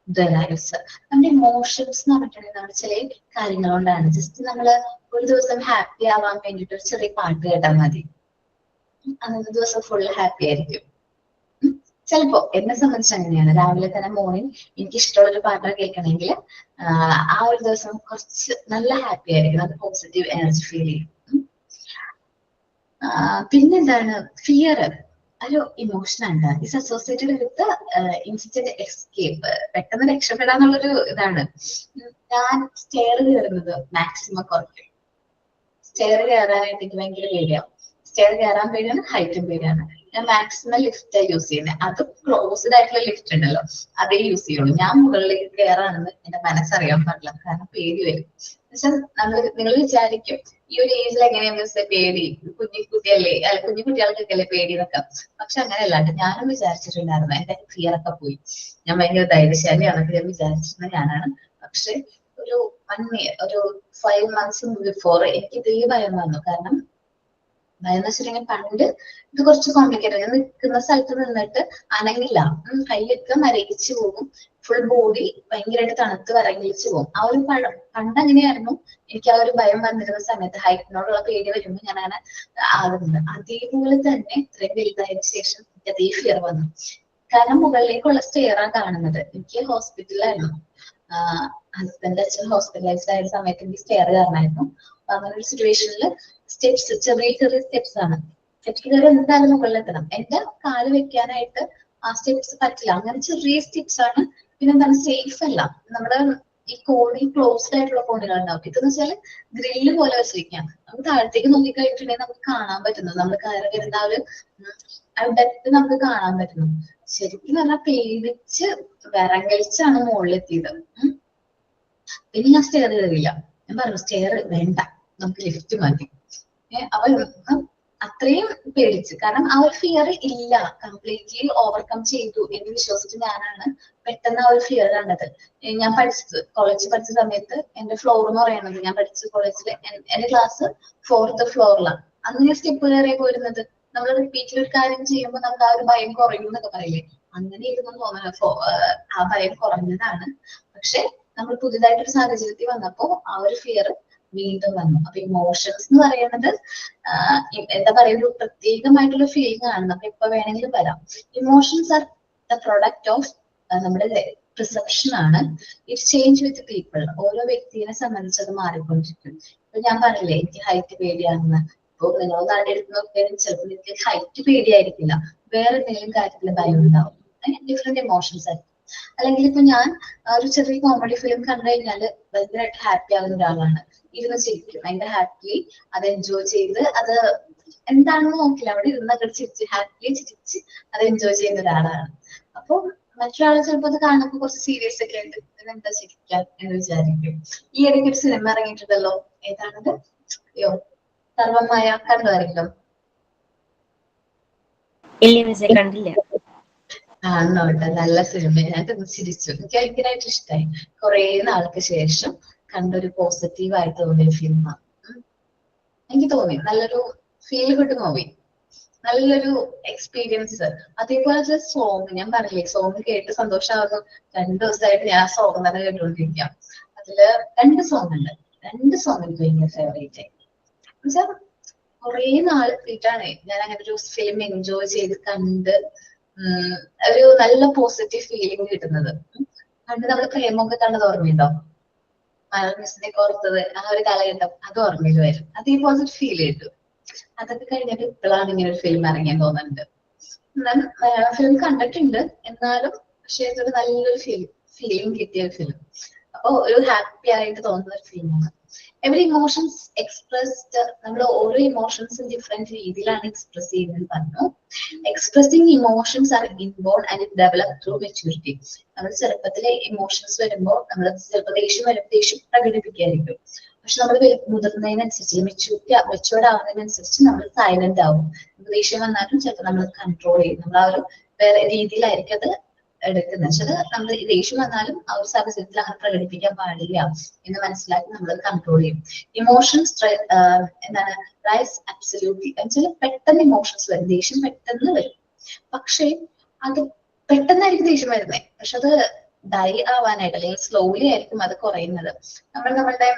drives. നമ്മുടെ ഇമോഷൻസ് എന്ന് പറഞ്ഞിട്ടുണ്ടെങ്കിൽ നമ്മൾ ചില കാര്യങ്ങൾ കൊണ്ടാണ്. ജസ്റ്റ് നമ്മള് ഒരു ദിവസം ഹാപ്പി ആവാൻ വേണ്ടിയിട്ട് ഒരു ചെറിയ പാട്ട് കേട്ടാൽ മതി, അന്നത്തെ ദിവസം ഫുൾ ഹാപ്പി ആയിരിക്കും. ചിലപ്പോ എന്നെ സംബന്ധിച്ച് അങ്ങനെയാണ്. രാവിലെ തന്നെ മോർണിംഗ് എനിക്ക് ഇഷ്ടമുള്ളൊരു പാട്ട് കേൾക്കണമെങ്കിൽ ആ ഒരു ദിവസം കുറച്ച് നല്ല ഹാപ്പി ആയിരിക്കും, അത് പോസിറ്റീവ് എനർജി ഫീൽ ചെയ്യും. പിന്നെന്താണ്, ഫിയർ ഒരു ഇമോഷൻ ആണ്. Is associated with instant escape, പെട്ടെന്ന് രക്ഷപ്പെടാന്നുള്ളൊരു ഇതാണ്. ഞാൻ സ്റ്റെയർ കയറുന്നത് മാക്സിമം കുറയ്ക്കും. സ്റ്റെയർ കയറാനായിട്ട് എനിക്ക് ഭയങ്കര പേടിയാവും. സ്റ്റെയർ കയറാൻ പേടിയാണ്, ഹൈറ്റും പേടിയാണ്. ഞാൻ മാക്സിമം ലിഫ്റ്റ് യൂസ് ചെയ്യുന്നത്. അത് ക്ലോസ്ഡ് ആയിട്ടുള്ള ലിഫ്റ്റ് ഉണ്ടല്ലോ, അതേ യൂസ് ചെയ്യുള്ളൂ. ഞാൻ മുകളിലേക്ക് കയറാണെന്ന് എന്റെ മനസ്സറിയാൻ പാടില്ല, കാരണം പേടി വരും. നിങ്ങൾ വിചാരിക്കും ഈ ഒരു ഏജിൽ എങ്ങനെയാ പേടി, കുഞ്ഞു കുട്ടികൾക്കൊക്കെ അല്ലേ പേടി എന്നൊക്കെ. പക്ഷെ അങ്ങനെയല്ലാണ്ട് ഞാനും വിചാരിച്ചിട്ടുണ്ടായിരുന്നു എന്റെ ഫിയർ ഒക്കെ പോയി. ഞാൻ ഭയങ്കര ധൈര്യശാലിയാണെന്ന് ഞാൻ വിചാരിച്ചിരുന്ന ഞാനാണ്. പക്ഷെ ഒരു 5 months ബിഫോർ എനിക്ക് ഇതേ ഭയം വന്നു. കാരണം ഭയം എന്ന് വെച്ചിട്ടുണ്ടെങ്കിൽ പണ്ട് ഇത് കുറച്ച് കോംപ്ലിക്കേറ്റഡ്. ഞാൻ നിൽക്കുന്ന സ്ഥലത്ത് നിന്നിട്ട് അനങ്ങില്ല, കൈയൊക്കെ മരവിച്ചു പോകും, ഫുൾ ബോഡി ഭയങ്കരമായിട്ട് തണുത്ത് വിറങ്ങിച്ചു പോകും. ആ ഒരു പണ്ട് അങ്ങനെയായിരുന്നു. എനിക്ക് ആ ഒരു ഭയം വന്നിരുന്ന സമയത്ത്, ഹൈറ്റിനോടുള്ള പേടി വരുമ്പോൾ ഞാൻ അങ്ങനെ ആകുന്നത്. അതേപോലെ തന്നെ ഇത്രയും വലുതായതിനു ശേഷം എനിക്ക് അതേ ഫിയർ വന്നു. കാരണം മുകളിലേക്കുള്ള സ്റ്റെയറാണ് കാണുന്നത്. എനിക്ക് ഹോസ്പിറ്റലിലായിരുന്നു, ഹസ്ബൻഡ് അച്ഛൻ ഹോസ്പിറ്റലൈസ്ഡ് ആയ സമയത്ത് എനിക്ക് സ്റ്റെയർ കാരണമായിരുന്നു. അങ്ങനെ ഒരു സിറ്റുവേഷനിൽ സ്റ്റെപ്സ്, ചെറിയ സ്റ്റെപ്സ് ആണ്. സ്റ്റെപ്സ് കയറി എന്തായാലും മുകളിലെത്തണം. എന്റെ കാല് വെക്കാനായിട്ട് ആ സ്റ്റെപ്സ് പറ്റില്ല. അങ്ങനെ ചെറിയ സ്റ്റെപ്സ് ആണ്. പിന്നെ എന്താണ്, സേഫ് അല്ല. നമ്മുടെ ഈ കോണി ക്ലോസ്ഡ് ആയിട്ടുള്ള കോണുകൾ ഉണ്ടാവും. ഇതെന്ന് വെച്ചാൽ ഗ്രില്ല് പോലെ വെച്ചിരിക്കാം. നമുക്ക് താഴത്തേക്ക് നോക്കി കഴിഞ്ഞിട്ടുണ്ടെങ്കിൽ നമുക്ക് കാണാൻ പറ്റുന്നു, നമ്മൾ കയറി വരുന്ന ആ ഡെപ്ത് നമുക്ക് കാണാൻ പറ്റുന്നു. ശരിക്കും പറഞ്ഞാൽ പേടിച്ച് വിറങ്ങലിച്ചാണ് മുകളിലെത്തിയത്. പിന്നെ ഞാൻ സ്റ്റെയർ കയറിയില്ല. ഞാൻ പറഞ്ഞു സ്റ്റെയർ വേണ്ട, നമുക്ക് ലിഫ്റ്റ് മതി. അവൾ അത്രയും പേടിച്ച്, കാരണം ആ ഒരു ഫിയർ ഇല്ല, കംപ്ലീറ്റ്ലി ഓവർകം ചെയ്തു എന്ന് വിശ്വസിച്ച് ഞാനാണ് പെട്ടെന്ന് ആ ഒരു ഫിയർ കണ്ടത്. ഞാൻ കോളേജിൽ പഠിച്ച സമയത്ത് എന്റെ ഫ്ലോർ എന്ന് പറയുന്നത്, ഞാൻ പഠിച്ച കോളേജിൽ എന്റെ ക്ലാസ് 4th ഫ്ലോറിലാണ്. അന്ന് ഞാൻ സ്റ്റെപ്പ് കയറിയ പോയിരുന്നത്. നമ്മൾ റിപ്പീറ്റിൽ ഒരു കാര്യം ചെയ്യുമ്പോൾ നമുക്ക് ആ ഒരു ഭയം കുറയും എന്നൊക്കെ പറയില്ലേ, അങ്ങനെ ഇരുന്ന് തോന്നുന്നു ആ ഭയം കുറഞ്ഞതാണ്. പക്ഷെ നമ്മൾ പുതിയതായിട്ടൊരു സാഹചര്യത്തിൽ വന്നപ്പോ ആ ഒരു ഫിയർ വീണ്ടും വന്നു. അപ്പൊ ഇമോഷൻസ് എന്ന് പറയുന്നത് എന്താ പറയുക, ഒരു പ്രത്യേകമായിട്ടുള്ള ഫീലിംഗ് ആണ്. നമുക്ക് എപ്പോ വേണമെങ്കിലും വരാം. Emotions are the product of നമ്മുടെ പെർസെപ്ഷൻ ആണ്. It change with people. ഓരോ വ്യക്തിയെ സംബന്ധിച്ച് അത് മാറിക്കൊണ്ടിരിക്കും. ഇപ്പൊ ഞാൻ പറഞ്ഞില്ലേ എനിക്ക് ഹൈറ്റ് പേടിയാണെന്ന്. ഇപ്പൊ നിങ്ങൾ നാടെ എടുത്ത് നോക്കിയാലും ചിലപ്പോൾ എനിക്ക് ഹൈറ്റ് പേടിയായിരിക്കില്ല, വേറെ എന്തെങ്കിലും കാര്യത്തിൽ ഭയം ഉണ്ടാവും. അങ്ങനെ ഡിഫറെന്റ് ഇമോഷൻസ് ആയിരിക്കും. അല്ലെങ്കിൽ ഇപ്പൊ ഞാൻ ഒരു ചെറിയ കോമഡി ഫിലിം കണ്ടു കഴിഞ്ഞാല് ഭയങ്കരമായിട്ട് ഹാപ്പി ആകുന്ന ഒരാളാണ്. ഇരുന്ന് ചിരിക്കും ഭയങ്കര ഹാപ്പിലി, അത് എൻജോയ് ചെയ്ത്, അത് എന്താണെന്ന് നോക്കില്ല, അവിടെ ഇരുന്നൊക്കെ ചിരിച്ച് ഹാപ്പിലി ചിരിച്ച് അത് എൻജോയ് ചെയ്യുന്ന ഒരാളാണ്. അപ്പൊ മറ്റൊരാൾ ചിലപ്പോൾ അത് കാണുമ്പോൾ കുറച്ച് സീരിയസ് ഒക്കെ ഉണ്ട്, ഇതെന്താ ചിരിക്കാൻ എന്ന് വിചാരിക്കും. ഈ ഇടയ്ക്ക് ഒരു സിനിമ ഇറങ്ങിയിട്ടുണ്ടല്ലോ, ഏതാണത്, അയ്യോ സർവമായ, കണ്ടുമായിരിക്കോ? ഇല്ല മിസ്സേ, കണ്ടില്ല. കാണണോട്ടെ, നല്ല സിനിമ. ഞാൻ ചിരിച്ചു, എനിക്ക് ഭയങ്കരമായിട്ട് ഇഷ്ടമായി. കുറെ നാൾക്ക് ശേഷം കണ്ടൊരു പോസിറ്റീവ് ആയിട്ട് തോന്നിയ ഫിലിമാണ്. എനിക്ക് തോന്നി നല്ലൊരു ഫീൽ ഗുഡ് മൂവി, നല്ലൊരു എക്സ്പീരിയൻസ്. അതേപോലെ സോങ്, ഞാൻ പറഞ്ഞില്ലേ സോങ് കേട്ട് സന്തോഷമാകുന്നു. 2 ദിവസമായിട്ട് ഞാൻ ആ സോങ് തന്നെ കേട്ടുകൊണ്ടിരിക്കാം. അതില് 2 സോങ് ഉണ്ട്. 2 സോങ് എനിക്ക് ഭയങ്കര ഫേവറേറ്റ് ആയി. എന്നുവെച്ചാൽ കുറെ നാൾ കിട്ടാണ് ഞാൻ അങ്ങനെ ഒരു ഫിലിം എൻജോയ് ചെയ്ത് കണ്ട് ഒരു നല്ല പോസിറ്റീവ് ഫീലിംഗ് കിട്ടുന്നത്. പണ്ട് നമ്മൾ പ്രേമമൊക്കെ കണ്ടത് ഓർമ്മയുണ്ടോ? മിസ്സിനെ ഓർത്തത് ആ ഒരു കാലഘട്ടം അത് ഓർമ്മയിൽ വരും. അതേപോലെ ഒരു ഫീൽ കിട്ടും. അതൊക്കെ കഴിഞ്ഞിട്ട് ഇപ്പോഴാണ് ഇങ്ങനെ ഒരു ഫിലിം ഇറങ്ങിയെന്ന് തോന്നുന്നുണ്ട്. എന്നാൽ ഫിലിം കണ്ടിട്ടുണ്ട് എന്നാലും പക്ഷെ ഇതൊരു നല്ലൊരു ഫീലിംഗ് കിട്ടിയ ഒരു ഫിലിം. അപ്പൊ ഒരു ഹാപ്പി ആയിട്ട് തോന്നുന്ന ഒരു ഫിലിമാണ്. എവറി ഇമോഷൻസ് എക്സ്പ്രസ്ഡ്, നമ്മൾ ഓരോ ഇമോഷൻസും ഡിഫറെന്റ് രീതിയിലാണ് എക്സ്പ്രസ് ചെയ്യുന്നത് പറഞ്ഞു. Expressing emotions are inborn and it develop through maturity. നമ്മൾ ചെറുപ്പത്തിലെ ഇമോഷൻസ് വരുമ്പോൾ നമ്മൾ ചിലപ്പോൾ ദേഷ്യം വരുമ്പോൾ ദേഷ്യം പ്രകടിപ്പിക്കായിരിക്കും. പക്ഷെ നമ്മൾ മുതിർന്നതിനനുസരിച്ച് മെച്യൂർഡ് ആവുന്നതിനനുസരിച്ച് നമ്മൾ സൈലന്റ് ആവും. ദേഷ്യം വന്നാലും ചിലപ്പോൾ നമ്മൾ കൺട്രോൾ ചെയ്യും. നമ്മൾ ആ ഒരു വേറെ രീതിയിലായിരിക്കും അത് എടുക്കുന്നത്. വെച്ചാൽ നമ്മൾ ദേഷ്യം വന്നാലും ആ ഒരു സാഹചര്യത്തിൽ അങ്ങനെ പ്രകടിപ്പിക്കാൻ പാടില്ല എന്ന് മനസ്സിലാക്കി നമ്മൾ കൺട്രോൾ ചെയ്യും. ഇമോഷൻസ് എന്താണ് റൈസ് അബ്സല്യൂട്ട്ലി എന്നുവെച്ചാൽ പെട്ടെന്ന് ഇമോഷൻസ് വരും. ദേഷ്യം പെട്ടെന്ന് വരും. പക്ഷെ അത് പെട്ടെന്നായിരിക്കും ദേഷ്യം വരുന്നത്. പക്ഷെ അത് ഡൈ ആവാനായിട്ട് അല്ലെങ്കിൽ സ്ലോലി ആയിരിക്കും അത് കുറയുന്നത്. നമ്മളുടെ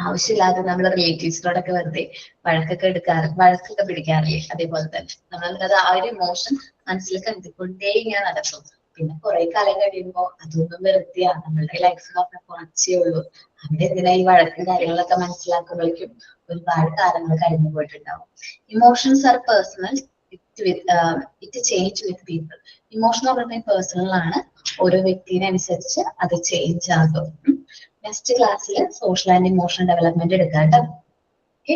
ആവശ്യമില്ലാതെ നമ്മുടെ റിലേറ്റീവ്സിനോടൊക്കെ വെറുതെ വഴക്കൊക്കെ പിടിക്കാറില്ലേ? അതേപോലെ തന്നെ നമ്മളത് ആ ഒരു ഇമോഷൻ മനസ്സിൽ കണ്ടുകൊണ്ടേ ഇങ്ങനെ നടക്കും. പിന്നെ കുറെ കാലം കഴിയുമ്പോ അതൊന്നും വെറുതെയാണ്. നമ്മളുടെ ലൈഫ് എന്ന് പറഞ്ഞാൽ കുറച്ചേ ഉള്ളൂ. അവിടെ എന്തിനാ ഈ വഴക്കും കാര്യങ്ങളൊക്കെ മനസ്സിലാക്കുമ്പോഴേക്കും ഒരുപാട് കാലങ്ങൾ കഴിഞ്ഞു പോയിട്ടുണ്ടാവും. Emotions are personal, it change with people. Emotion എന്ന് പറഞ്ഞാൽ പേഴ്സണൽ ആണ്. ഓരോ വ്യക്തിനനുസരിച്ച് അത് ചേഞ്ച് ആകും. നെക്സ്റ്റ് ക്ലാസ്സിൽ സോഷ്യൽ ആൻഡ് ഇമോഷണൽ ഡെവലപ്മെന്റ് എടുക്കാം കേട്ടോ. ഓക്കെ,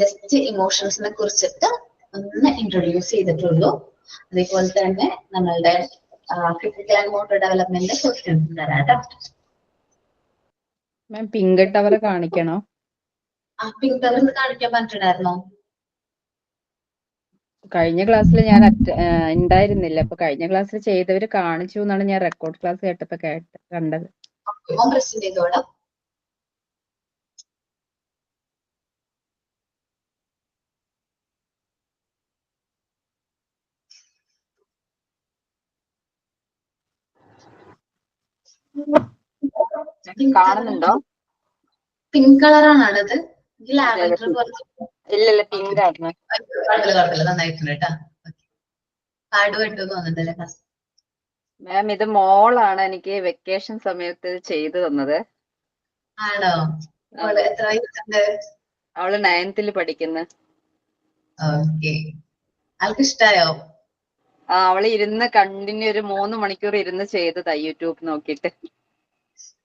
ജസ്റ്റ് ഇമോഷൻസിനെ കുറിച്ചിട്ട് ഒന്ന് ഇൻട്രൊഡ്യൂസ് ചെയ്തിട്ടുള്ളൂ. അതേപോലെ തന്നെ നമ്മളുടെ physical and motor development questions തരാം കേട്ടോ. മാം പിങ്ക് ടവർ കാണിക്കണോ? പിങ്ക് ടവർ കാണിക്കാൻ പറഞ്ഞിട്ടുണ്ടായിരുന്നോ? കഴിഞ്ഞ ക്ലാസ്സിൽ ഞാൻ ഉണ്ടായിരുന്നില്ല. അപ്പൊ കഴിഞ്ഞ ക്ലാസ്സിൽ ചെയ്തവര് കാണിച്ചു എന്നാണ് ഞാൻ റെക്കോർഡ് ക്ലാസ് കേട്ടപ്പോ കണ്ടത്. പ്രസന്റ് ചെയ്തോളാം. കാണുന്നുണ്ടോ? പിങ്ക് കളറാണത്. ലാവൻഡർ ഇല്ലല്ല, പിങ്ക് ആണ്. കുഴപ്പമില്ല, നന്നായിട്ടുണ്ട് കേട്ടോ. പാടുപെട്ടു തോന്നുന്നുണ്ടല്ലേ ക്ലാസ്? മാം ഇത് മോളാണ് എനിക്ക് വെക്കേഷൻ സമയത്ത് ചെയ്തു തന്നത്. ആണോ? എത്ര വയസ്സുണ്ട്? അവള് 9th പഠിക്കുന്നു. ഓക്കെ, ആൾക്ക് ഇഷ്ടായോ? അവള് ഇരുന്ന് കണ്ടിന്യൂ ഒരു 3 മണിക്കൂർ ഇരുന്ന് ചെയ്തതാ യൂട്യൂബ് നോക്കിയിട്ട്.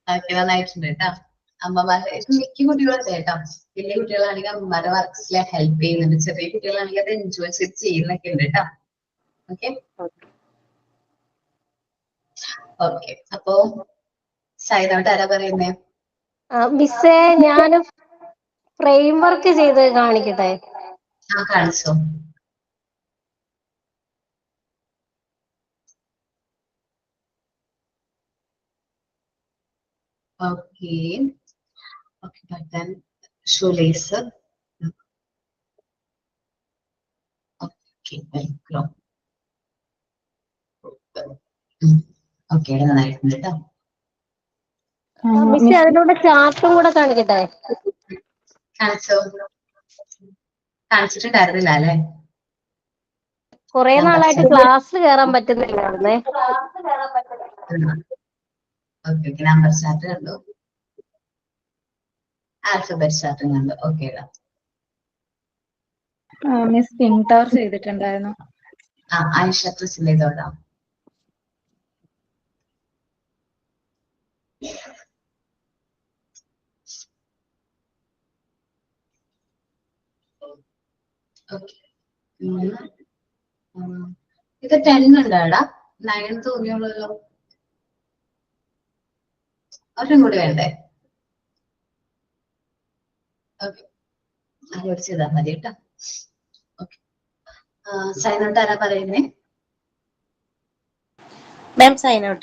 നന്നായിട്ടുണ്ട് കേട്ടോ. അമ്മമാരെ മിക്ക കുട്ടികളൊക്കെ കേട്ടോ, വലിയ കുട്ടികളാണെങ്കിൽ അമ്മമാരെ വർക്ക്സിലെ ഹെൽപ്പ് ചെയ്യുന്നുണ്ട്. ചെറിയ കുട്ടികളാണെങ്കിൽ അത് എൻജോയ് ചെയ്ത് ചെയ്യുന്നൊക്കെ ഉണ്ട് കേട്ടോ. ഓക്കെ ഓക്കെ, അപ്പോ സൈനോട്ട് ആരാ പറയുന്നേ? മിസ്സേ, ഞാൻ ഫ്രെയിം വർക്ക് ചെയ്ത് കാണിക്കട്ടെ? കാണിച്ചോ. Okay okay, button show laser. Okay, welcome. Okay, നന്നായിട്ടുണ്ട് കേട്ടോ. മിസ്സേ, അതിലൂടെ ചാർട്ടും കൂടെ കാണിക്കട്ടെ? കാണിച്ചോ. കാണിച്ചിട്ടുണ്ടായിരുന്നില്ല അല്ലെ? കുറെ നാളായിട്ട് ക്ലാസ്സിൽ കയറാൻ പറ്റുന്നില്ലായിരുന്നേ. ഓക്കെ, നമ്പർ ചാർട്ട് കണ്ടു, ആൽഫബറ്റ് ചാർട്ടും കണ്ടു. ഓക്കെ, മിസ് പിങ്ക് ടവർ ചെയ്തിട്ടുണ്ടായിരുന്നു. ആയിഷ പ്രസന്റ് ചെയ്തോളാം. ഇത് 10 ഉണ്ടാടാ, 9 തോന്നിയുള്ളല്ലോ. ഒരെണ്ണം കൂടി വേണ്ടേ? ഓക്കെ, അതോട് ചെയ്താൽ മതി കേട്ടോ. ഓക്കെ, സൈനോട്ട് ആരാ പറയുന്നേ? Ma'am, sign out.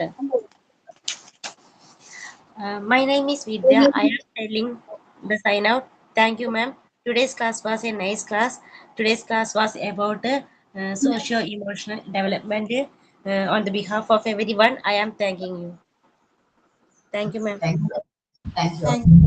My name is Vidya. I am telling the sign out. Thank you, ma'am. Today's class was a nice class. Today's class was about socio-emotional development. On the behalf of everyone, I am thanking you. Thank you, ma'am. Thank you. Thank you.